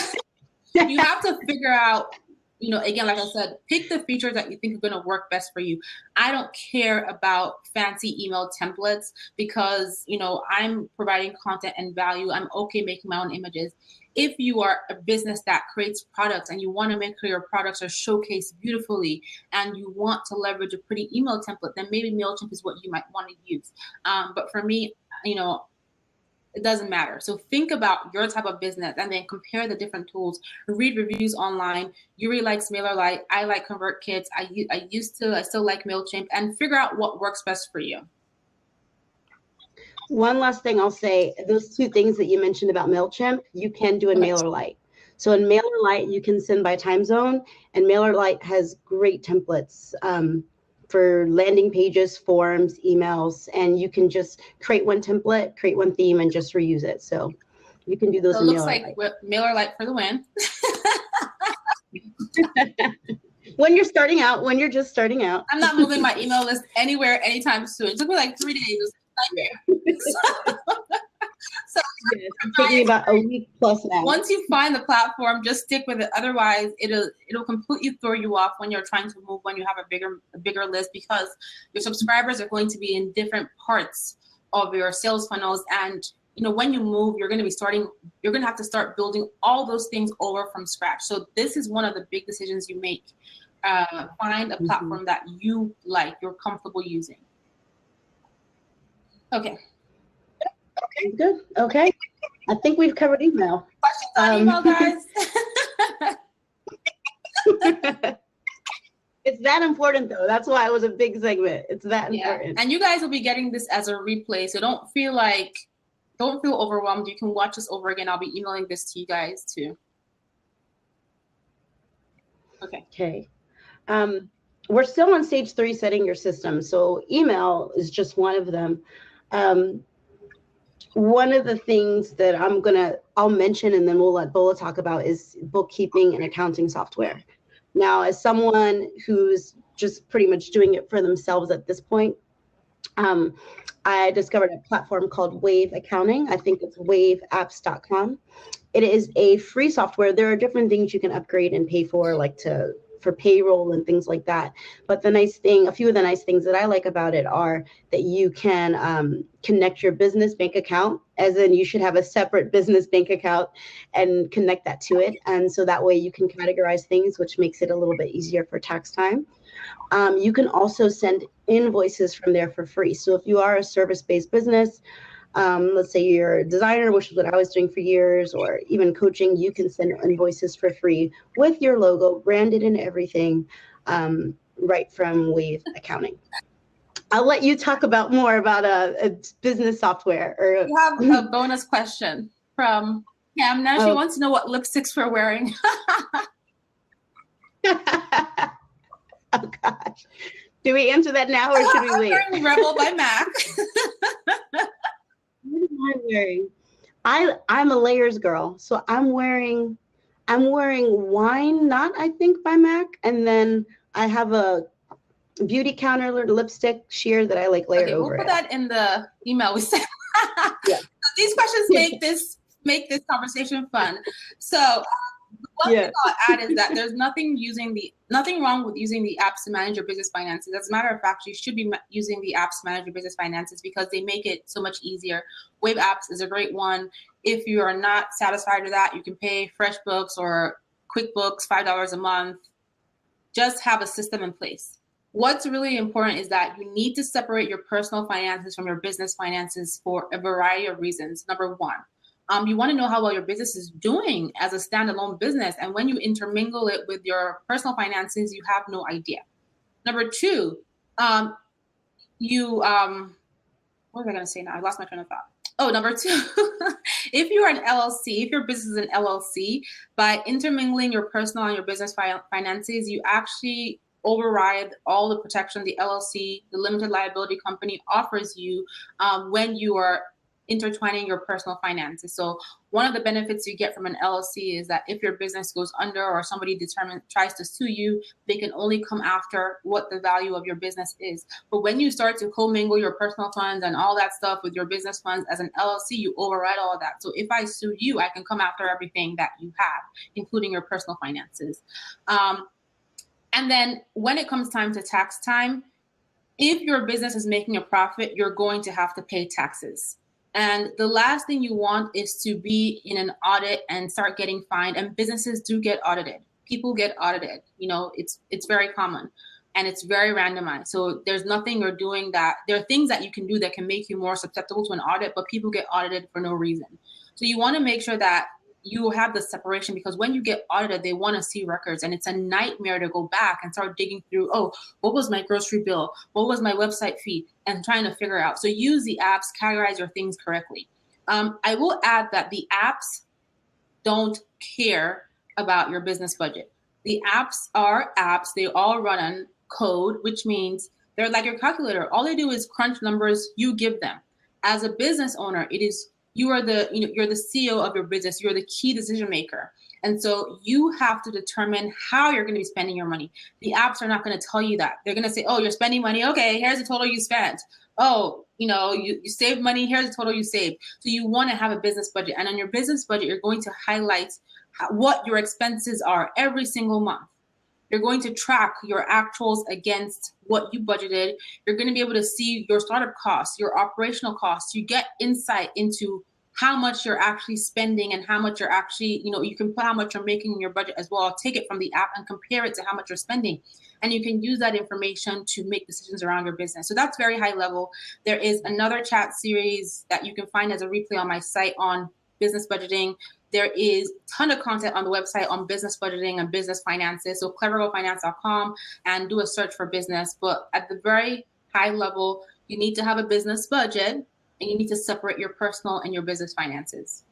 you have to figure out, again, like I said, pick the features that you think are going to work best for you. I don't care about fancy email templates because, I'm providing content and value. I'm okay making my own images. If you are a business that creates products and you want to make sure your products are showcased beautifully and you want to leverage a pretty email template, then maybe MailChimp is what you might want to use. But for me, it doesn't matter. So think about your type of business and then compare the different tools. Read reviews online. Yuri likes MailerLite. I like ConvertKit. I still like MailChimp, and figure out what works best for you.
One last thing I'll say, those 2 things that you mentioned about MailChimp, you can do in MailerLite. So in MailerLite, you can send by time zone, and MailerLite has great templates for landing pages, forms, emails, and you can just create one template, create one theme, and just reuse it. So you can do those in MailerLite.
It looks like MailerLite for the win.
When you're starting out, when you're just starting out.
I'm not moving my email list anywhere anytime soon. It took me like 3 days. So
it's taking about a week plus now.
Once you find the platform, just stick with it. Otherwise, it'll completely throw you off when you're trying to move, when you have a bigger list, because your subscribers are going to be in different parts of your sales funnels. And when you move, you're going to have to start building all those things over from scratch. So this is one of the big decisions you make. Find a platform that you like, you're comfortable using. Okay.
Good. Okay. I think we've covered email.
Questions on email, guys?
It's that important, though. That's why it was a big segment. It's that important.
And you guys will be getting this as a replay, so don't feel overwhelmed. You can watch this over again. I'll be emailing this to you guys too. Okay.
We're still on stage 3, setting your system. So email is just one of them. one of the things that I'll mention and then we'll let Bola talk about is bookkeeping and accounting software. Now, as someone who's just pretty much doing it for themselves at this point, I discovered a platform called Wave Accounting. I think it's waveapps.com. It is a free software. There are different things you can upgrade and pay for, like for payroll and things like that. But a few of the nice things that I like about it are that you can connect your business bank account, as in you should have a separate business bank account and connect that to it. And so that way you can categorize things, which makes it a little bit easier for tax time. You can also send invoices from there for free. So if you are a service-based business, let's say you're a designer, which is what I was doing for years, or even coaching, you can send invoices for free with your logo branded and everything, right from Wave Accounting. I'll let you talk more about a business software.
We have a bonus question from Cam. Now she wants to know what lipsticks we're wearing.
Oh gosh. Do we answer that now or should we wait?
I'm wearing Rebel by MAC.
What am I wearing? I'm a layers girl, so I'm wearing Wine Not, I think, by MAC, and then I have a Beauty Counter lipstick sheer that I like layer over.
We'll put that in the email we sent.
Yeah.
So these questions make this conversation fun. So one thing I'll add is that there's nothing wrong with using the apps to manage your business finances. As a matter of fact, you should be using the apps to manage your business finances because they make it so much easier. Wave Apps is a great one. If you are not satisfied with that, you can pay FreshBooks or QuickBooks $5 a month. Just have a system in place. What's really important is that you need to separate your personal finances from your business finances for a variety of reasons. Number one, you want to know how well your business is doing as a standalone business. And when you intermingle it with your personal finances, you have no idea. Number two, what was I going to say now? I lost my train of thought. Oh, number two, if you're an LLC, if your business is an LLC, by intermingling your personal and your business finances, you actually override all the protection the LLC, the limited liability company, offers you when you are intertwining your personal finances. So one of the benefits you get from an LLC is that if your business goes under or somebody tries to sue you, they can only come after what the value of your business is. But when you start to commingle your personal funds and all that stuff with your business funds as an LLC, you override all of that. So if I sue you, I can come after everything that you have, including your personal finances. And then when it comes time to tax time, if your business is making a profit, you're going to have to pay taxes. And the last thing you want is to be in an audit and start getting fined. And businesses do get audited. People get audited. You know, it's very common and it's very randomized. So there's nothing you're doing that there are things that you can do that can make you more susceptible to an audit, but people get audited for no reason. So you want to make sure that you have the separation, because when you get audited, they want to see records, and it's a nightmare to go back and start digging through, oh, what was my grocery bill? What was my website fee? And trying to figure out. So use the apps, categorize your things correctly. I will add that the apps don't care about your business budget. The apps are apps. They all run on code, which means they're like your calculator. All they do is crunch numbers you give them. As a business owner, you're the CEO of your business. You're the key decision maker. And so you have to determine how you're going to be spending your money. The apps are not going to tell you that. They're going to say, oh, you're spending money. Okay, here's the total you spent. Oh, you saved money. Here's the total you saved. So you want to have a business budget. And on your business budget, you're going to highlight what your expenses are every single month. You're going to track your actuals against what you budgeted. You're going to be able to see your startup costs, your operational costs. You get insight into how much you're actually spending and how much you're actually, you can put how much you're making in your budget as well. Take it from the app and compare it to how much you're spending. And you can use that information to make decisions around your business. So that's very high level. There is another chat series that you can find as a replay on my site on business budgeting. There is a ton of content on the website on business budgeting and business finances. So clevergirlfinance.com and do a search for business. But at the very high level, you need to have a business budget and you need to separate your personal and your business finances.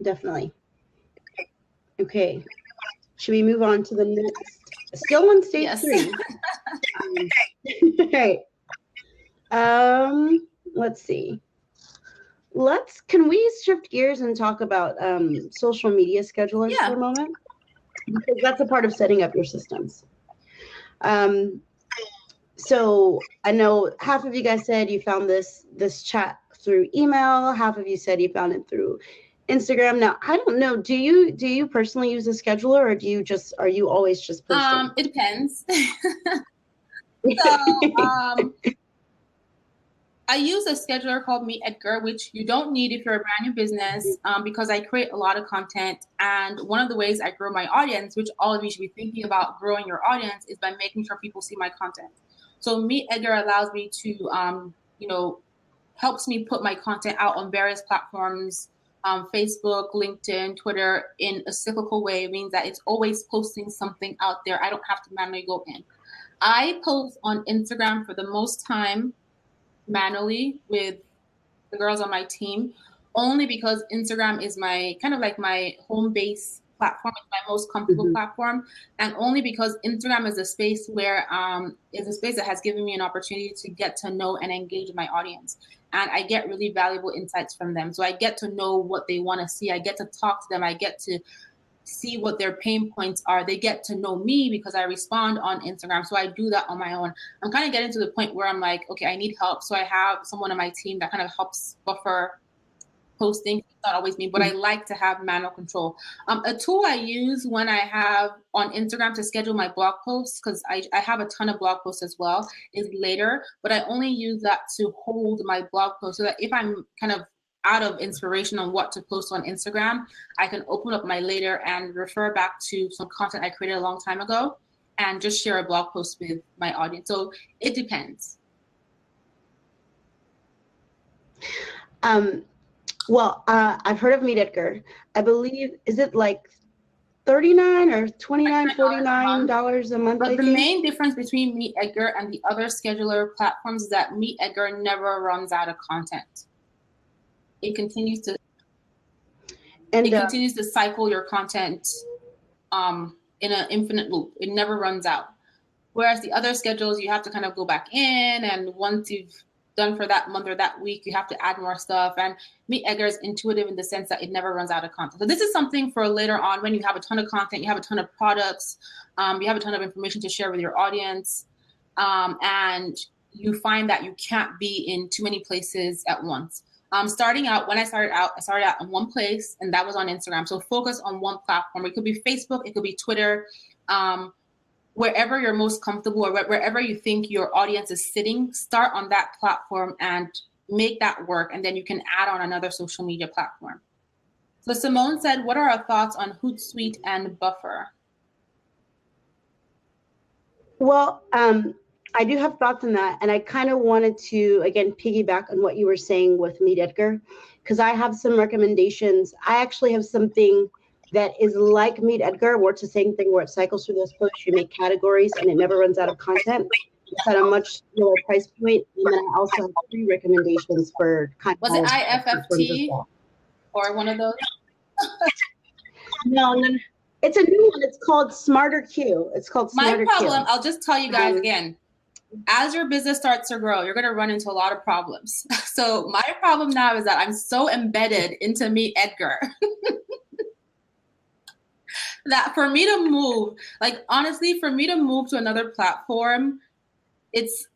Definitely. Okay. Should we move on to the next? Still on stage 3. Okay. let's see. Can we shift gears and talk about social media schedulers for a moment? Because that's a part of setting up your systems. So I know half of you guys said you found this chat through email. Half of you said you found it through Instagram. Now, I don't know. Do you personally use a scheduler, or are you always just posting?
It depends. So I use a scheduler called Meet Edgar, which you don't need if you're a brand new business, because I create a lot of content. And one of the ways I grow my audience, which all of you should be thinking about growing your audience, is by making sure people see my content. So Meet Edgar allows me to, helps me put my content out on various platforms, Facebook, LinkedIn, Twitter, in a cyclical way. It means that it's always posting something out there. I don't have to manually go in. I post on Instagram for the most time manually with the girls on my team, only because Instagram is my kind of like my home base platform. It's my most comfortable platform, and only because Instagram is a space where is a space that has given me an opportunity to get to know and engage my audience, and I get really valuable insights from them. So I get to know what they want to see. I get to talk to them. I get to see what their pain points are. They get to know me because I respond on Instagram. So I do that on my own. I'm kind of getting to the point where I'm like, okay, I need help. So I have someone on my team that kind of helps buffer posting. It's not always me, but I like to have manual control. A tool I use when I have on Instagram to schedule my blog posts, because I have a ton of blog posts as well, is Later, but I only use that to hold my blog post so that if I'm kind of out of inspiration on what to post on Instagram, I can open up my Later and refer back to some content I created a long time ago and just share a blog post with my audience. So it depends.
Well, I've heard of Meet Edgar. I believe, is it like $39 or $29, $49 a month?
But the main difference between Meet Edgar and the other scheduler platforms is that Meet Edgar never runs out of content. It continues to cycle your content in an infinite loop. It never runs out. Whereas the other schedules, you have to kind of go back in, and once you've done for that month or that week, you have to add more stuff. And Meet Edgar is intuitive in the sense that it never runs out of content. So this is something for later on when you have a ton of content, you have a ton of products, you have a ton of information to share with your audience, and you find that you can't be in too many places at once. Starting out, when I started out in one place, and that was on Instagram. So focus on one platform. It could be Facebook, it could be Twitter, wherever you're most comfortable or wherever you think your audience is sitting, start on that platform and make that work. And then you can add on another social media platform. So Simone said, what are our thoughts on Hootsuite and Buffer?
Well, I do have thoughts on that. And I kind of wanted to, again, piggyback on what you were saying with Meet Edgar, because I have some recommendations. I actually have something that is like Meet Edgar, where it's the same thing, where it cycles through those posts. You make categories and it never runs out of content. It's at a much lower price point. And then I also have 3 recommendations for kind of.
Was it IFFT or one of those?
No. It's a new one. It's called Smarter Q. It's called Smarter Q.
My problem, I'll just tell you guys again, as your business starts to grow, you're going to run into a lot of problems. So my problem now is that I'm so embedded into Meet Edgar that for me to move, like honestly, for me to move to another platform, it's,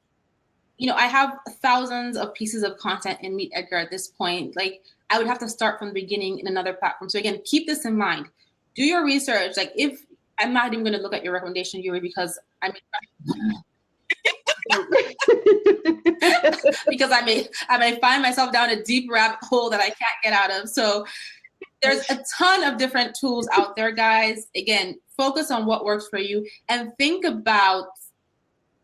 I have thousands of pieces of content in Meet Edgar at this point. Like I would have to start from the beginning in another platform. So again, keep this in mind. Do your research. Like if, I'm not even going to look at your recommendation, Yuri, because because I may find myself down a deep rabbit hole that I can't get out of. So there's a ton of different tools out there, guys. Again, focus on what works for you and think about,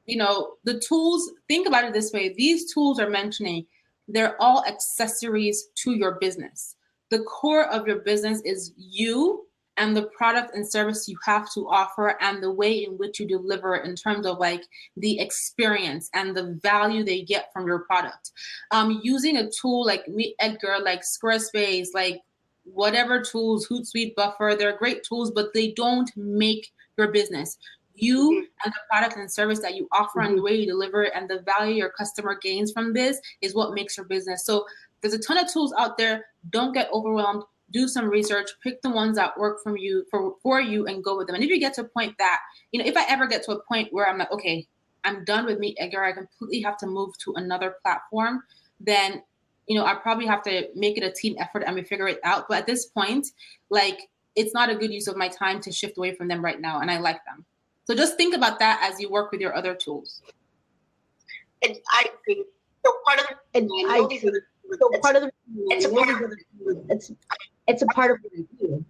the tools. Think about it this way. These tools are mentioning, they're all accessories to your business. The core of your business is you and the product and service you have to offer and the way in which you deliver it in terms of like the experience and the value they get from your product. Using a tool like Meet Edgar, like Squarespace, like whatever tools, Hootsuite, Buffer, they're great tools, but they don't make your business. You and the product and service that you offer and the way you deliver it and the value your customer gains from this is what makes your business. So there's a ton of tools out there. Don't get overwhelmed. Do some research, pick the ones that work for you and go with them. And if you get to a point that, if I ever get to a point where I'm like, okay, I'm done with Meet Edgar, I completely have to move to another platform, then, I probably have to make it a team effort and we figure it out. But at this point, like, it's not a good use of my time to shift away from them right now. And I like them. So just think about that as you work with your other tools.
And I agree. So part of
it's a part of what I do.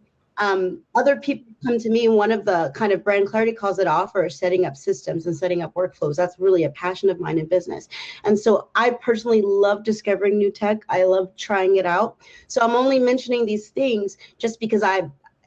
Other people come to me, one of the kind of brand clarity calls it off are setting up systems and setting up workflows. That's really a passion of mine in business. And so I personally love discovering new tech. I love trying it out. So I'm only mentioning these things just because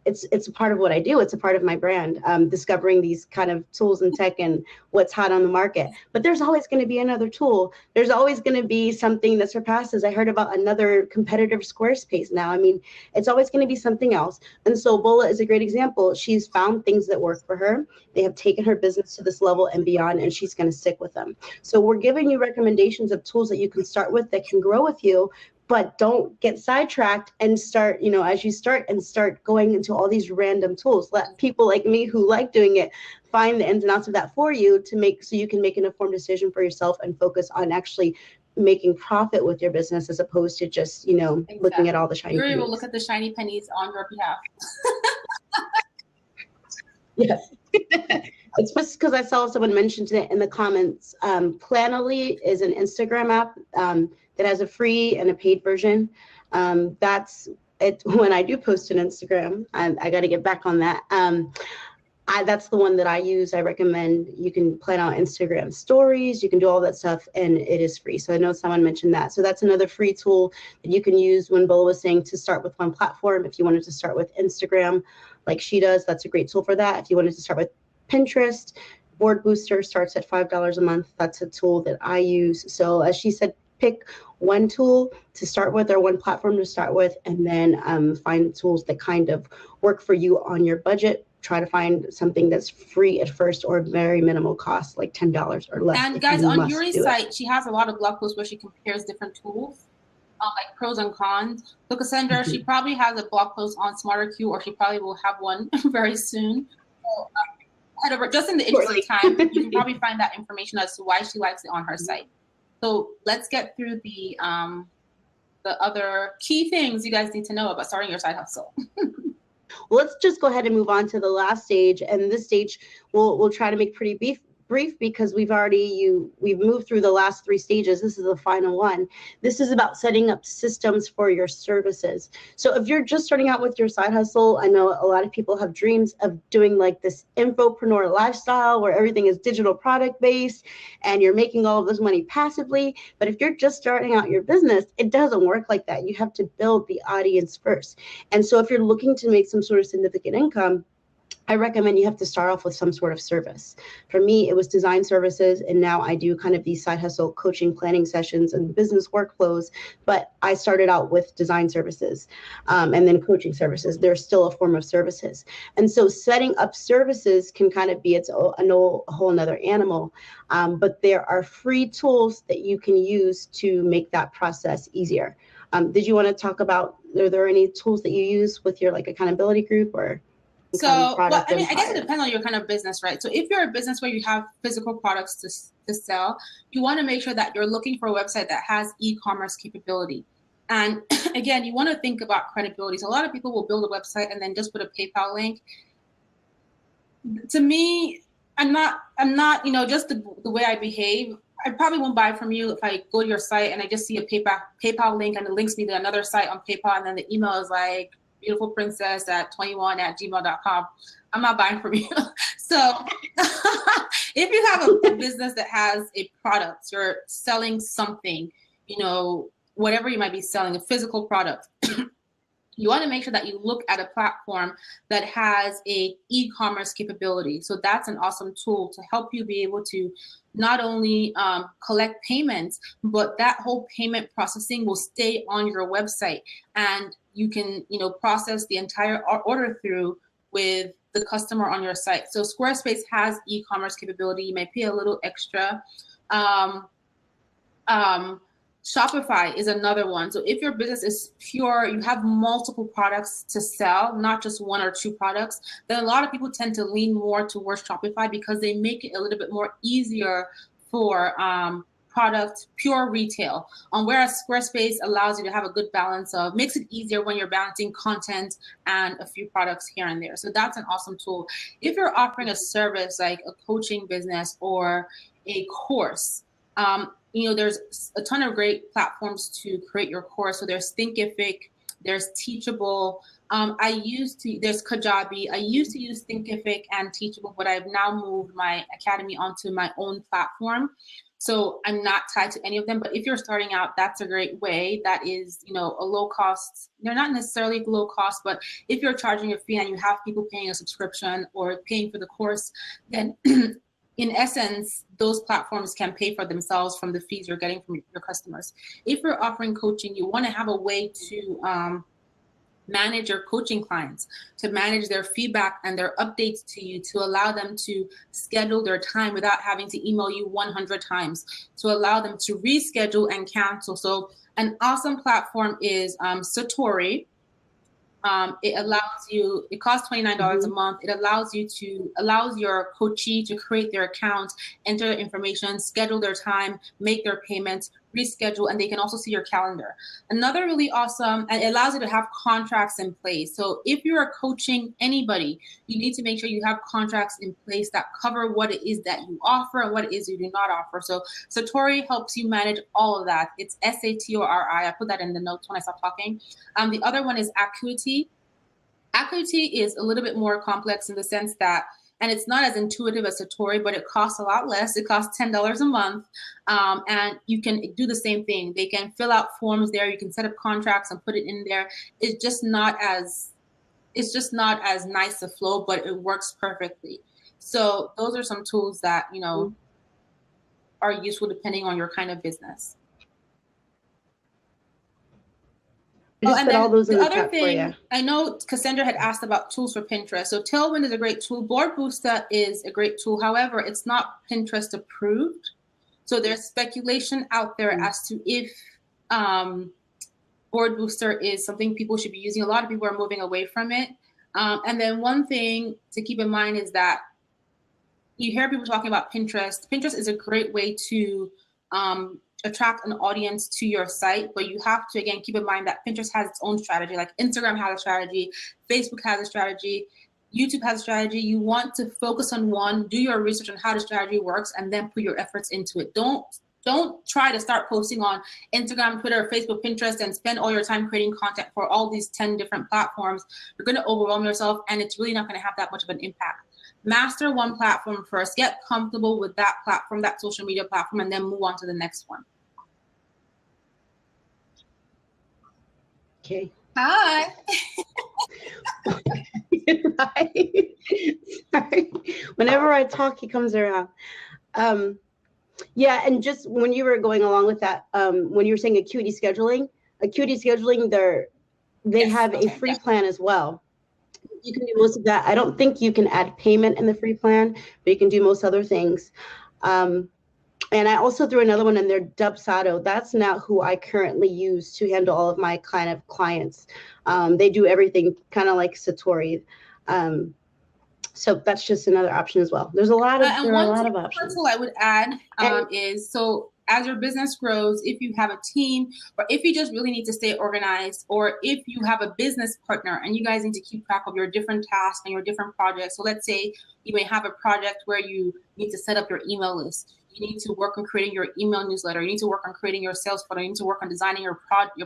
it's a part of what I do. It's a part of my brand, discovering these kind of tools and tech and what's hot on the market. But there's always going to be another tool. There's always going to be something that surpasses. I heard about another competitive Squarespace now. I mean, it's always going to be something else. And so Bola is a great example. She's found things that work for her. They have taken her business to this level and beyond, and she's going to stick with them. So we're giving you recommendations of tools that you can start with that can grow with you. But don't get sidetracked and start, as you start going into all these random tools. Let people like me who like doing it find the ins and outs of that for you so you can make an informed decision for yourself and focus on actually making profit with your business as opposed to just, exactly. Looking at all the shiny pennies.
Yuri will look at the shiny pennies on your behalf.
Yes. It's just because I saw someone mentioned it in the comments. Planoly is an Instagram app that has a free and a paid version. That's it. When I do post on Instagram, I got to get back on that. That's the one that I use. I recommend. You can plan out Instagram stories. You can do all that stuff, and it is free. So I know someone mentioned that. So that's another free tool that you can use when Bola was saying to start with one platform. If you wanted to start with Instagram, like she does, that's a great tool for that. If you wanted to start with Pinterest, Board Booster starts at $5 a month. That's a tool that I use. So as she said, pick one tool to start with or one platform to start with, and then find tools that kind of work for you on your budget. Try to find something that's free at first or very minimal cost, like $10 or less.
And guys, on Yuri's site, she has a lot of blog posts where she compares different tools, like pros and cons. So Cassandra, she probably has a blog post on SmarterQ, or she probably will have one very soon. So, just in the interest of time, you can probably find that information as to why she likes it on her site. So let's get through the other key things you guys need to know about starting your side hustle.
Well, let's just go ahead and move on to the last stage. And this stage, we'll try to make pretty brief because we've moved through the last 3 stages. This is the final one. This is about setting up systems for your services. So if you're just starting out with your side hustle, I know a lot of people have dreams of doing like this infopreneur lifestyle where everything is digital product based and you're making all of this money passively. But if you're just starting out your business, it doesn't work like that. You have to build the audience first. And so if you're looking to make some sort of significant income, I recommend you have to start off with some sort of service. For me, it was design services, and now I do kind of these side hustle coaching, planning sessions, and business workflows. But I started out with design services and then coaching services. They're still a form of services. And so setting up services can kind of be a whole nother animal. But there are free tools that you can use to make that process easier. Did you want to talk about, are there any tools that you use with your accountability group or?
So, well, I mean, I guess it depends on your kind of business, right? So if you're a business where you have physical products to sell, you want to make sure that you're looking for a website that has e-commerce capability. And again, you want to think about credibility. So a lot of people will build a website and then just put a PayPal link. To me, I'm not, just the way I behave, I probably won't buy from you if I go to your site and I just see a PayPal link and it links me to another site on PayPal, and then the email is like, beautifulprincess@21@gmail.com. I'm not buying from you. So if you have a business that has a product, you're selling something, whatever you might be selling, a physical product, you want to make sure that you look at a platform that has a e-commerce capability. So that's an awesome tool to help you be able to not only collect payments, but that whole payment processing will stay on your website, and you can, process the entire order through with the customer on your site. So Squarespace has e-commerce capability. You may pay a little extra. Shopify is another one. So if your business is pure, you have multiple products to sell, not just one or two products, then a lot of people tend to lean more towards Shopify because they make it a little bit more easier for product, pure retail. Whereas Squarespace allows you to have a good balance of, makes it easier when you're balancing content and a few products here and there. So that's an awesome tool. If you're offering a service like a coaching business or a course, there's a ton of great platforms to create your course. So there's Thinkific, there's Teachable. There's Kajabi. I used to use Thinkific and Teachable, but I've now moved my academy onto my own platform. So I'm not tied to any of them, but if you're starting out, that's a great way. That is, a low cost. They're not necessarily low cost, but if you're charging a fee and you have people paying a subscription or paying for the course, then in essence, those platforms can pay for themselves from the fees you're getting from your customers. If you're offering coaching, you want to have a way to manage your coaching clients, to manage their feedback and their updates to you, to allow them to schedule their time without having to email you 100 times, to allow them to reschedule and cancel. So an awesome platform is Satori. It costs $29 a month. It allows your coachee to create their account, enter their information, schedule their time, make their payments, reschedule, and they can also see your calendar. Another really awesome, and it allows you to have contracts in place. So if you are coaching anybody, you need to make sure you have contracts in place that cover what it is that you offer and what it is you do not offer. So Satori helps you manage all of that. It's Satori. I put that in the notes when I stop talking. The other one is Acuity. Acuity is a little bit more complex in the sense that, and it's not as intuitive as Satori, but it costs a lot less. It costs $10 a month, and you can do the same thing. They can fill out forms there. You can set up contracts and put it in there. It's just not as nice to flow, but it works perfectly. So those are some tools that are useful depending on your kind of business.
And then the
other thing, I know Cassandra had asked about tools for Pinterest. So Tailwind is a great tool. Board Booster is a great tool. However, it's not Pinterest approved. So there's speculation out there as to if Board Booster is something people should be using. A lot of people are moving away from it. And then one thing to keep in mind is that you hear people talking about Pinterest. Pinterest is a great way to attract an audience to your site, but you have to, again, keep in mind that Pinterest has its own strategy, like Instagram has a strategy, Facebook has a strategy, YouTube has a strategy. You want to focus on one, do your research on how the strategy works, and then put your efforts into it. Don't try to start posting on Instagram, Twitter, Facebook, Pinterest, and spend all your time creating content for all these 10 different platforms. You're going to overwhelm yourself, and it's really not going to have that much of an impact. Master one platform first, get comfortable with that platform, that social media platform, and then move on to the next one.
Okay.
Hi.
Sorry. Whenever I talk, he comes around. Yeah, and just when you were going along with that, when you were saying Acuity Scheduling, they have a free plan as well. You can do most of that. I don't think you can add payment in the free plan, but you can do most other things. And I also threw another one in there, Dubsado. That's not who I currently use to handle all of my kind of clients. They do everything kind of like Satori. So that's just another option as well. There's a lot of options.
One tool I would add is, so as your business grows, if you have a team, or if you just really need to stay organized, or if you have a business partner and you guys need to keep track of your different tasks and your different projects. So let's say you may have a project where you need to set up your email list. You need to work on creating your email newsletter. You need to work on creating your sales funnel. You need to work on designing your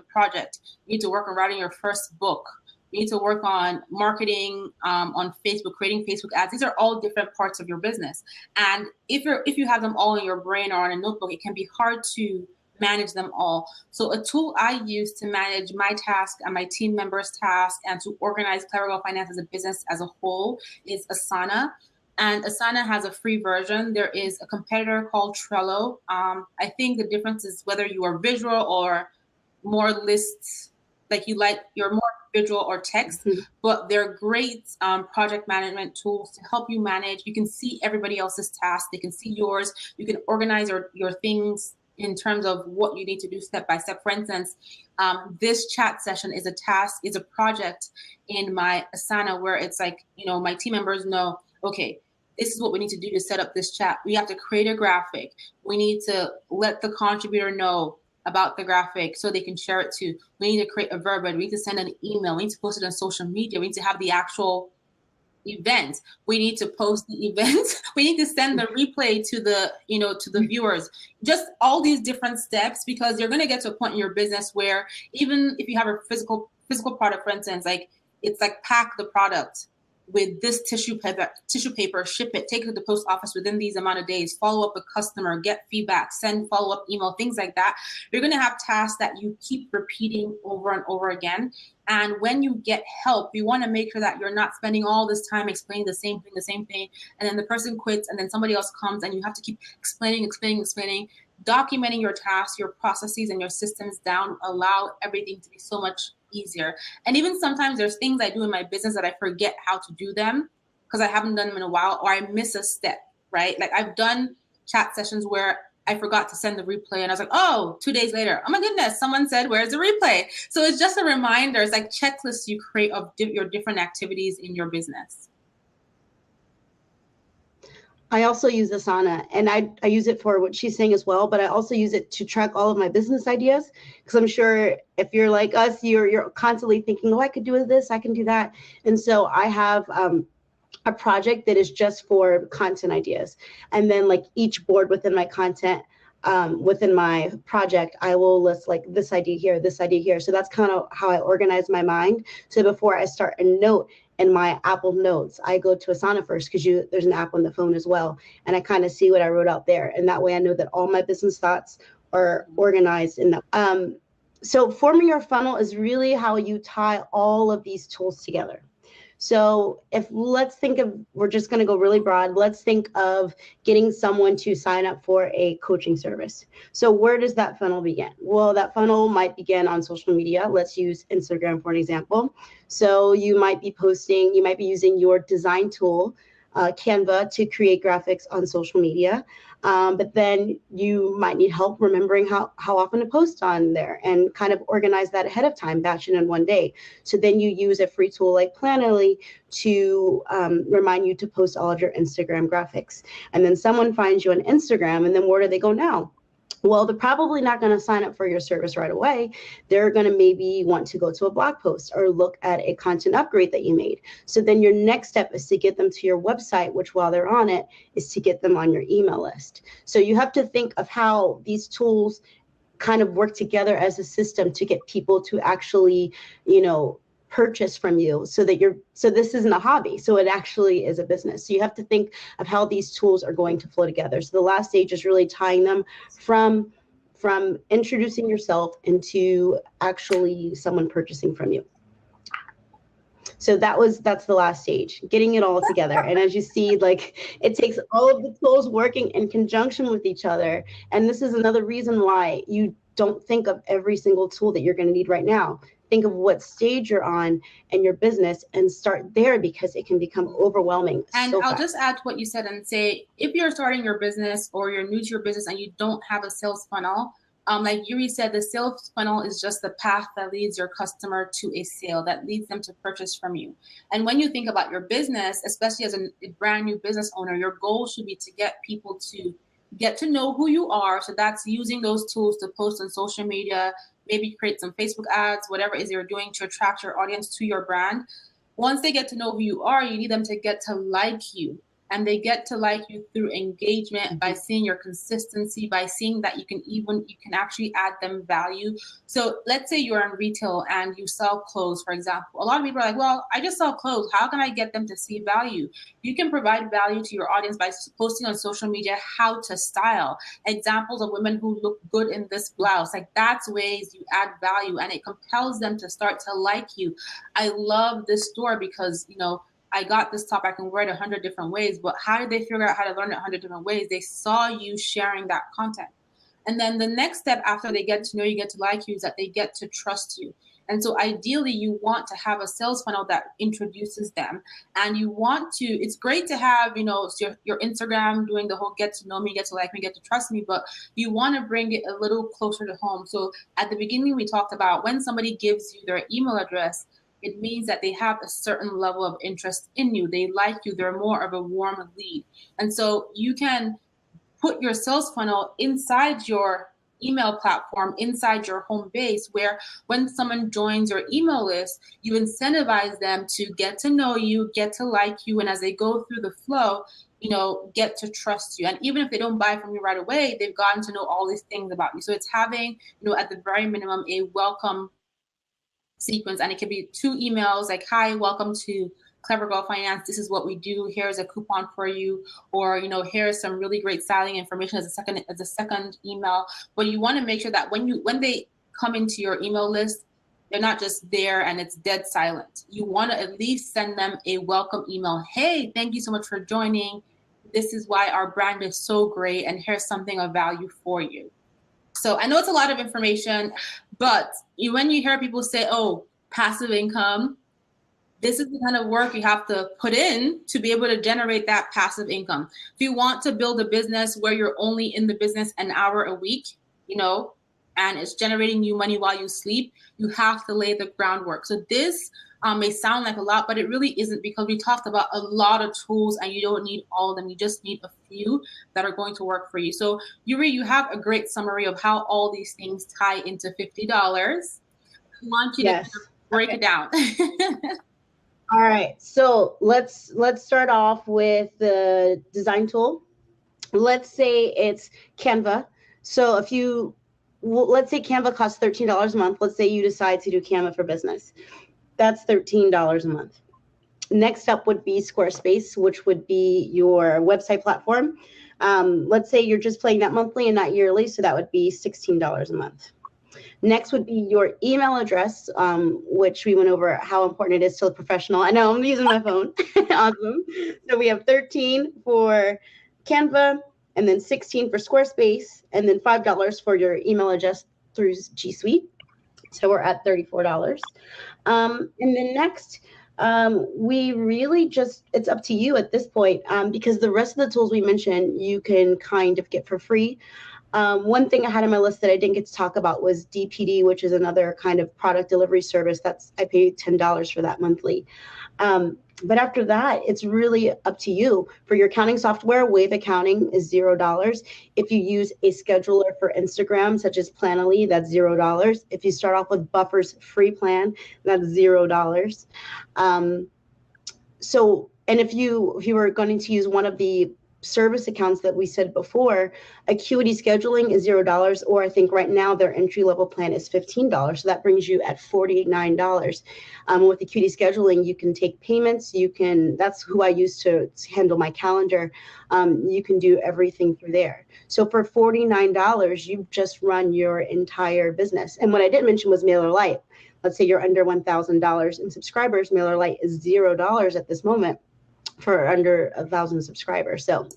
project. You need to work on writing your first book. You need to work on marketing on Facebook, creating Facebook ads. These are all different parts of your business. And if you have them all in your brain or on a notebook, it can be hard to manage them all. So a tool I use to manage my task and my team members' tasks and to organize Clarigal Finance as a business as a whole is Asana. And Asana has a free version. There is a competitor called Trello. I think the difference is whether you are visual or more lists, you're more visual or text, but they're great project management tools to help you manage. You can see everybody else's tasks. They can see yours. You can organize your things in terms of what you need to do step by step. For instance, this chat session is a project in my Asana where it's like, my team members know, okay, this is what we need to do to set up this chat. We have to create a graphic. We need to let the contributor know about the graphic so they can share it too. We need to create a verb. We need to send an email. We need to post it on social media. We need to have the actual event. We need to post the event. We need to send the replay to the viewers. Just all these different steps, because you're going to get to a point in your business where even if you have a physical product, for instance, like it's like pack the product with this tissue paper, ship it, take it to the post office within these amount of days, follow up with customer, get feedback, send follow-up email, things like that. You're going to have tasks that you keep repeating over and over again. And when you get help, you want to make sure that you're not spending all this time explaining the same thing, and then the person quits, and then somebody else comes, and you have to keep explaining. Documenting your tasks, your processes, and your systems down allow everything to be so much easier. And even sometimes there's things I do in my business that I forget how to do them because I haven't done them in a while, or I miss a step, right? Like I've done chat sessions where I forgot to send the replay, and I was like, oh, 2 days later, oh my goodness, someone said, where's the replay? So it's just a reminder. It's like checklists you create of your different activities in your business.
I also use Asana, and I use it for what she's saying as well, but I also use it to track all of my business ideas, because I'm sure if you're like us, you're constantly thinking, oh, I could do this, I can do that. And so I have a project that is just for content ideas. And then like each board within my content, within my project, I will list like this idea here, this idea here. So that's kind of how I organize my mind. So before I start a note in my Apple Notes, I go to Asana first, because there's an app on the phone as well. And I kind of see what I wrote out there. And that way I know that all my business thoughts are organized in that. So forming your funnel is really how you tie all of these tools together. So we're just going to go really broad. Let's think of getting someone to sign up for a coaching service. So where does that funnel begin? Well, that funnel might begin on social media. Let's use Instagram for an example. So you might be using your design tool, Canva, to create graphics on social media. But then you might need help remembering how often to post on there, and kind of organize that ahead of time, batch it in one day. So then you use a free tool like Planoly to remind you to post all of your Instagram graphics. And then someone finds you on Instagram, and then where do they go now? Well, they're probably not going to sign up for your service right away. They're going to maybe want to go to a blog post or look at a content upgrade that you made. So then your next step is to get them to your website, which while they're on it is to get them on your email list. So you have to think of how these tools kind of work together as a system to get people to actually, purchase from you, so this isn't a hobby, so it actually is a business. So you have to think of how these tools are going to flow together. So the last stage is really tying them from introducing yourself into actually someone purchasing from you. So that's the last stage, getting it all together. And as you see, like, it takes all of the tools working in conjunction with each other. And this is another reason why you don't think of every single tool that you're going to need right now. Think of what stage you're on in your business and start there, because it can become overwhelming.
And I'll just add to what you said and say, if you're starting your business or you're new to your business and you don't have a sales funnel, like Yuri said, the sales funnel is just the path that leads your customer to a sale, that leads them to purchase from you. And when you think about your business, especially as a brand new business owner, your goal should be to get people to get to know who you are. So that's using those tools to post on social media, maybe create some Facebook ads, whatever it is you're doing to attract your audience to your brand. Once they get to know who you are, you need them to get to like you. And they get to like you through engagement, by seeing your consistency, by seeing that you can actually add them value. So let's say you're in retail and you sell clothes, for example. A lot of people are like, well, I just sell clothes. How can I get them to see value? You can provide value to your audience by posting on social media how to style, examples of women who look good in this blouse. Like, that's ways you add value, and it compels them to start to like you. I love this store because, I got this top, I can wear it 100 different ways, but how did they figure out how to learn it 100 different ways? They saw you sharing that content. And then the next step after they get to know you, get to like you, is that they get to trust you. And so ideally you want to have a sales funnel that introduces them. And you want to, it's great to have, your Instagram doing the whole get to know me, get to like me, get to trust me, but you want to bring it a little closer to home. So at the beginning, we talked about when somebody gives you their email address, it means that they have a certain level of interest in you. They like you. They're more of a warm lead. And so you can put your sales funnel inside your email platform, inside your home base, where when someone joins your email list, you incentivize them to get to know you, get to like you, and as they go through the flow, get to trust you. And even if they don't buy from you right away, they've gotten to know all these things about you. So it's having, at the very minimum, a welcome sequence, and it can be 2 emails like, hi, welcome to Clever Girl Finance. This is what we do. Here's a coupon for you, or here's some really great styling information as a second email. But you want to make sure that when they come into your email list, they're not just there and it's dead silent. You want to at least send them a welcome email. Hey, thank you so much for joining. This is why our brand is so great, and here's something of value for you. So I know it's a lot of information, but when you hear people say, oh, passive income, this is the kind of work you have to put in to be able to generate that passive income. If you want to build a business where you're only in the business an hour a week, and it's generating you money while you sleep, you have to lay the groundwork. So this may sound like a lot, but it really isn't, because we talked about a lot of tools and you don't need all of them. You just need a few that are going to work for you. So Yuri, you have a great summary of how all these things tie into $50. I want you to break it down.
All right, so let's start off with the design tool. Let's say it's Canva. So let's say Canva costs $13 a month. Let's say you decide to do Canva for Business. That's $13 a month. Next up would be Squarespace, which would be your website platform. Let's say you're just paying that monthly and not yearly, so that would be $16 a month. Next would be your email address, which we went over how important it is to a professional. I know I'm using my phone. Awesome. So we have 13 for Canva, and then 16 for Squarespace, and then $5 for your email address through G Suite. So we're at $34. And then next, we really it's up to you at this point, because the rest of the tools we mentioned, you can kind of get for free. One thing I had on my list that I didn't get to talk about was DPD, which is another kind of product delivery service. I pay $10 for that monthly. But after that, it's really up to you. For your accounting software, Wave Accounting is $0. If you use a scheduler for Instagram, such as Planoly, that's $0. If you start off with Buffer's free plan, that's $0. And if you were going to use one of the service accounts that we said before, Acuity Scheduling is $0, or I think right now their entry-level plan is $15. So that brings you at $49. With Acuity Scheduling, you can take payments. That's who I use to handle my calendar. You can do everything through there. So for $49, you've just run your entire business. And what I didn't mention was MailerLite. Let's say you're under $1,000 in subscribers. MailerLite is $0 at this moment for under 1,000 subscribers. So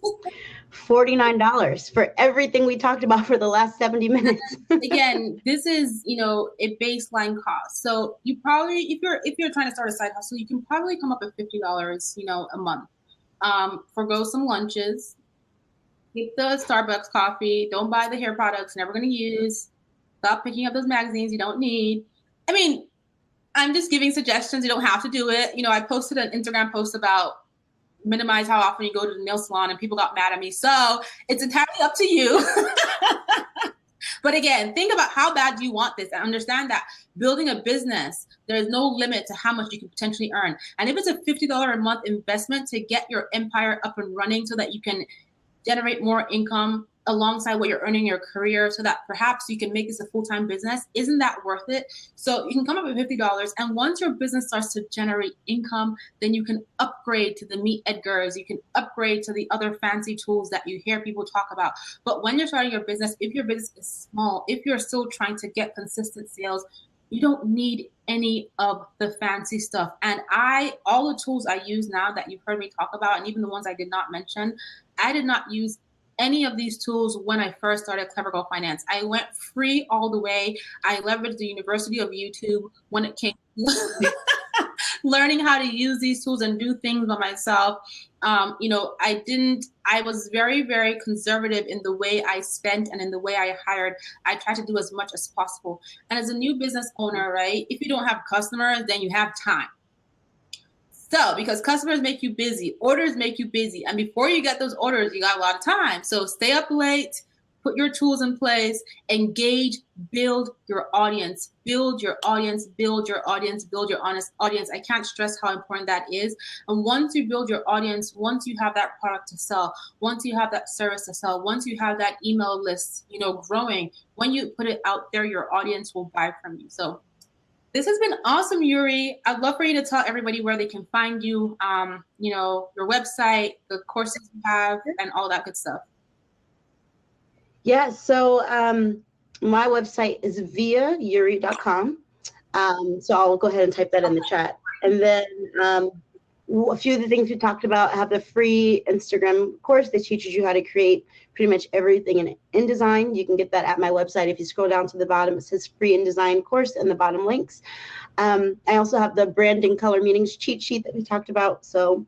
$49 for everything we talked about for the last 70 minutes.
Again, this is, a baseline cost. So you probably, if you're trying to start a side hustle, you can probably come up with $50, a month. Forgo some lunches, get the Starbucks coffee, don't buy the hair products you're never going to use, stop picking up those magazines you don't need. I mean, I'm just giving suggestions. You don't have to do it. I posted an Instagram post about minimize how often you go to the nail salon, and people got mad at me. So it's entirely up to you. But again, think about how bad do you want this, and understand that building a business, there's no limit to how much you can potentially earn. And if it's a $50 a month investment to get your empire up and running so that you can generate more income alongside what you're earning in your career, so that perhaps you can make this a full-time business, isn't that worth it? So you can come up with $50, and once your business starts to generate income, then you can upgrade to the Meet Edgars, you can upgrade to the other fancy tools that you hear people talk about. But when you're starting your business, if your business is small, if you're still trying to get consistent sales, you don't need any of the fancy stuff. And all the tools I use now that you've heard me talk about, and even the ones I did not mention, I did not use any of these tools when I first started Clever Girl Finance. I went free all the way. I leveraged the University of YouTube when it came to learning how to use these tools and do things by myself. I was very, very conservative in the way I spent and in the way I hired. I tried to do as much as possible. And as a new business owner, right, if you don't have customers, then you have time. So, because customers make you busy, orders make you busy. And before you get those orders, you got a lot of time. So stay up late, put your tools in place, engage, build your audience, build your audience, build your audience, build your honest audience. I can't stress how important that is. And once you build your audience, once you have that product to sell, once you have that service to sell, once you have that email list, growing, when you put it out there, your audience will buy from you. So this has been awesome, Yuri. I'd love for you to tell everybody where they can find you, your website, the courses you have, and all that good stuff.
Yeah, so my website is viayuri.com. So I'll go ahead and type that in the chat. And then a few of the things we talked about, I have the free Instagram course that teaches you how to create pretty much everything in InDesign. You can get that at my website. If you scroll down to the bottom, it says free InDesign course in the bottom links. I also have the branding color meanings cheat sheet that we talked about. So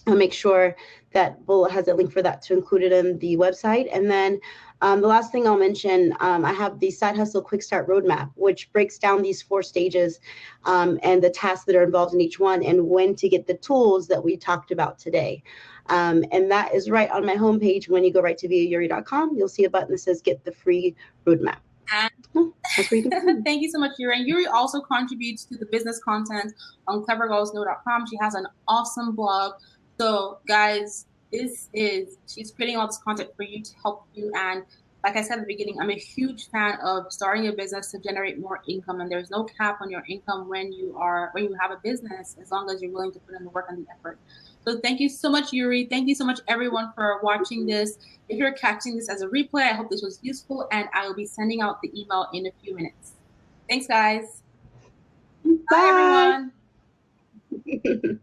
I'll make sure that Bull has a link for that to include it in the website. And then the last thing I'll mention, I have the Side Hustle Quick Start Roadmap, which breaks down these 4 stages and the tasks that are involved in each one and when to get the tools that we talked about today. And that is right on my homepage. When you go right to viayuri.com, you'll see a button that says get the free roadmap.
Thank you so much, Yuri. And Yuri also contributes to the business content on clevergirlsknow.com. She has an awesome blog. So guys, she's creating all this content for you to help you. And like I said at the beginning, I'm a huge fan of starting a business to generate more income. And there's no cap on your income when you have a business, as long as you're willing to put in the work and the effort. So thank you so much, Yuri. Thank you so much, everyone, for watching this. If you're catching this as a replay, I hope this was useful, and I will be sending out the email in a few minutes. Thanks, guys.
Bye.
Bye everyone.